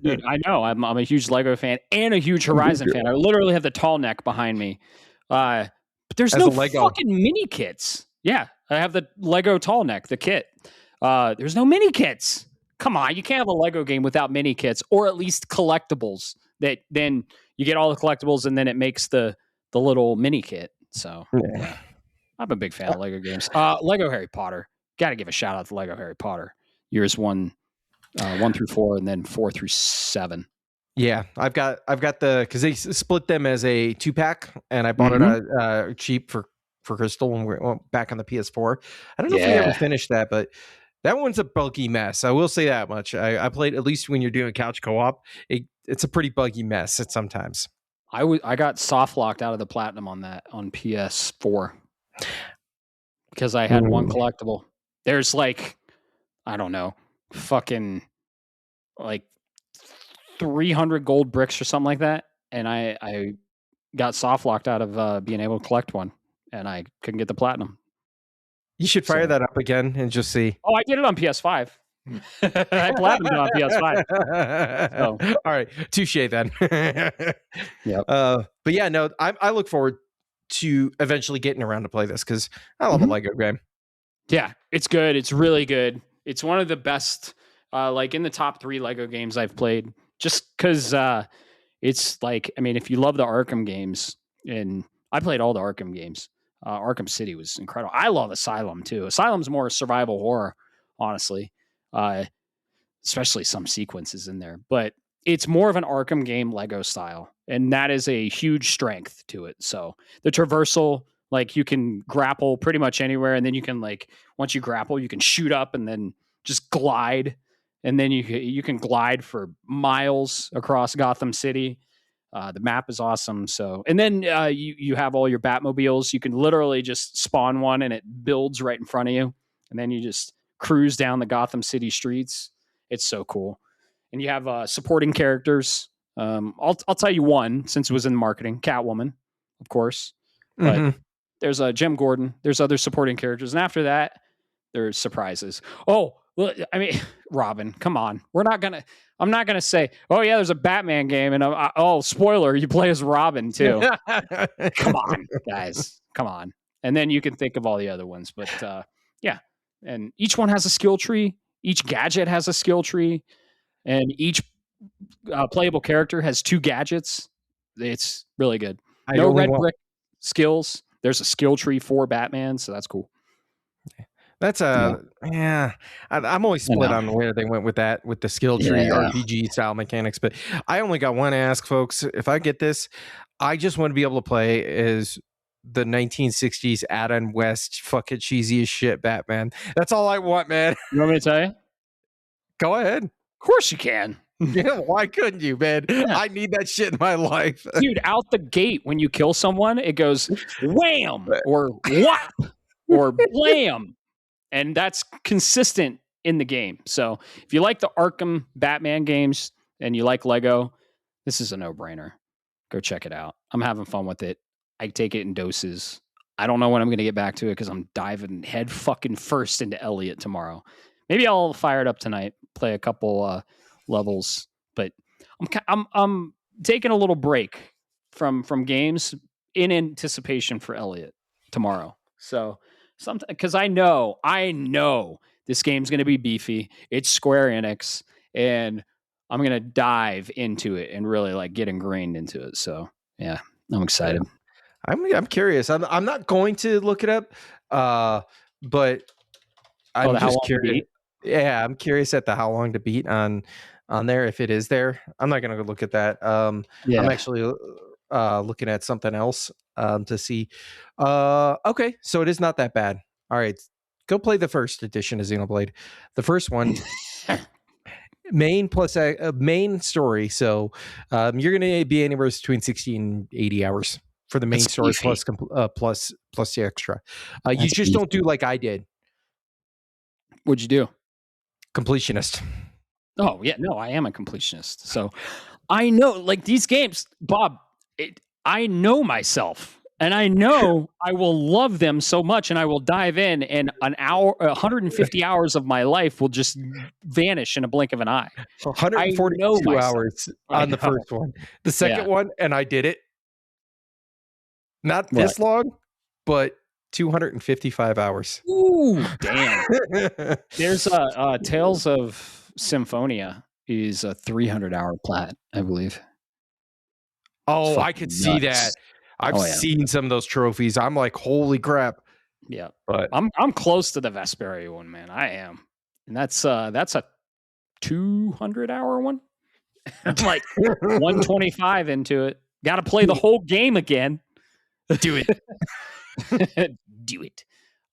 dude, I know. I'm a huge Lego fan and a huge Horizon fan. I literally have the tall neck behind me. But there's no fucking mini kits. Yeah, I have the Lego tall neck, the kit. There's no mini kits. Come on, you can't have a Lego game without mini kits or at least collectibles. That then you get all the collectibles and then it makes the little mini kit. So yeah. I'm a big fan of Lego games. Lego Harry Potter. Got to give a shout out to Lego Harry Potter. Years 1 through 4, and then 4 through 7. Yeah, I've got because they split them as a 2-pack, and I bought it cheap for Crystal when we went back on the PS4. I don't know if we ever finished that, but that one's a buggy mess. I will say that much. I played, at least when you're doing couch co-op, it's a pretty buggy mess at sometimes. I got soft locked out of the platinum on that on PS4 because I had one collectible. There's like, I don't know, fucking like 300 gold bricks or something like that, and I got soft locked out of being able to collect one, and I couldn't get the platinum. You should fire that up again and just see. Oh, I did it on PS5. I platinumed it on PS5. So. All right, touche then. Yep. But yeah, no, I look forward to eventually getting around to play this because I love a Lego game. Yeah, it's good. It's really good. It's one of the best, like in the top 3 Lego games I've played. Just because it's like, I mean, if you love the Arkham games, and I played all the Arkham games. Arkham City was incredible. I love Asylum too. Asylum's more survival horror, honestly, especially some sequences in there. But it's more of an Arkham game Lego style, and that is a huge strength to it. So the traversal, like you can grapple pretty much anywhere, and then you can like once you grapple, you can shoot up and then just glide, and then you can glide for miles across Gotham City. The map is awesome. So, and then you have all your Batmobiles. You can literally just spawn one and it builds right in front of you, and then you just cruise down the Gotham City streets. It's so cool. And you have supporting characters. I'll tell you one since it was in marketing. Catwoman, of course, but there's Jim Gordon. There's other supporting characters, and after that, there's surprises. Oh, well, I mean, Robin, come on. I'm not gonna say, oh yeah, there's a Batman game, and oh, spoiler, you play as Robin too. Come on, guys, come on. And then you can think of all the other ones, but yeah. And each one has a skill tree. Each gadget has a skill tree, and each playable character has 2 gadgets. It's really good. No red brick skills. There's a skill tree for Batman, so that's cool. That's yeah. I'm always split on where they went with that, with the skill tree RPG style mechanics. But I only got one ask, folks. If I get this, I just want to be able to play as the 1960s Adam West fucking cheesy as shit Batman. That's all I want, man. You want me to tell you? Go ahead. Of course you can. Yeah, why couldn't you, man? Yeah. I need that shit in my life. Dude, out the gate when you kill someone, it goes wham or whap or blam. And that's consistent in the game. So if you like the Arkham Batman games and you like Lego, this is a no-brainer. Go check it out. I'm having fun with it. I take it in doses. I don't know when I'm going to get back to it because I'm diving head fucking first into Elliot tomorrow. Maybe I'll fire it up tonight, play a couple levels. But I'm taking a little break from games in anticipation for Elliot tomorrow. So because I know this game's going to be beefy. It's Square Enix, and I'm going to dive into it and really like get ingrained into it. So yeah, I'm excited. I'm curious. I'm not going to look it up, but I'm just curious. Yeah, I'm curious at the how long to beat on there if it is there. I'm not going to look at that. I'm actually looking at something else to see. Okay, so it is not that bad. All right, go play the first edition of Xenoblade. The first one, main plus main story. So you're going to be anywhere between 60 and 80 hours for the main story plus the extra. You just don't do like I did. What'd you do? Completionist. Oh yeah, no, I am a completionist. So I know, like these games, Bob. I know myself. And I know I will love them so much, and I will dive in, and 150 hours of my life will just vanish in a blink of an eye. 142 hours on the first one. The second one, and I did it. Not this long, but 255 hours. Ooh, damn. There's Tales of Symphonia is a 300-hour plat, I believe. Oh, I could see that. I've seen some of those trophies. I'm like, holy crap. Yeah. But I'm close to the Vesperia one, man. I am. And that's a 200-hour one. I'm like 125 into it. Got to play the whole game again. Do it. Do it.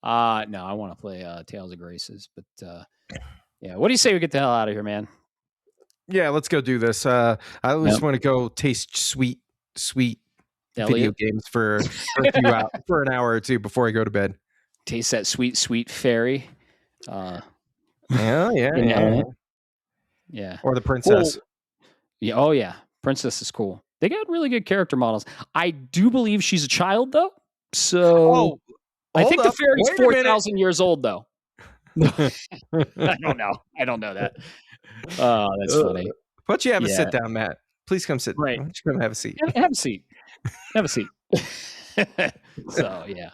No, I want to play Tales of Graces, but yeah. What do you say we get the hell out of here, man? Yeah, let's go do this. I just want to go taste sweet video games for a few hours, for an hour or two before I go to bed. Taste that sweet fairy. Yeah. Or the princess. Oh yeah, princess is cool. They got really good character models. I do believe she's a child though, so I think the fairy's 4,000 years old though. I don't know that. Oh, that's funny. Why don't you have a sit down, Matt? Please come sit. Right. Why don't you come have a seat? Have a seat. Have a seat. So yeah.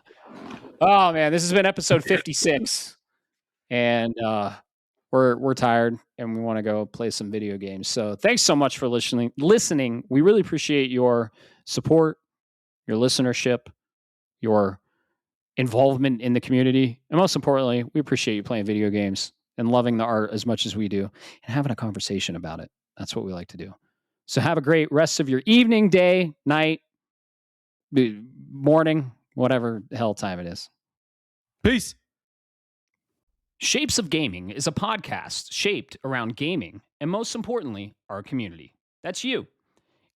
Oh man, this has been episode 56, and we're tired and we want to go play some video games. So thanks so much for listening. We really appreciate your support, your listenership, your involvement in the community, and most importantly, we appreciate you playing video games and loving the art as much as we do and having a conversation about it. That's what we like to do. So have a great rest of your evening, day, night, morning, whatever the hell time it is. Peace. Shapes of Gaming is a podcast shaped around gaming and, most importantly, our community. That's you.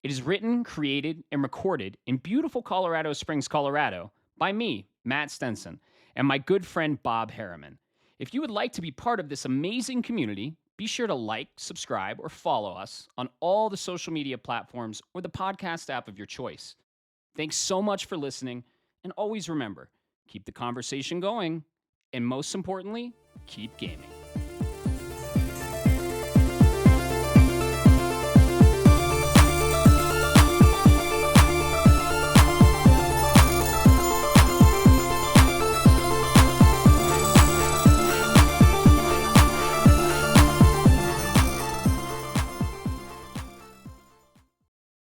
It is written, created, and recorded in beautiful Colorado Springs, Colorado, by me, Matt Stenson, and my good friend Bob Harriman. If you would like to be part of this amazing community, be sure to like, subscribe, or follow us on all the social media platforms or the podcast app of your choice. Thanks so much for listening, and always remember, keep the conversation going, and most importantly, keep gaming.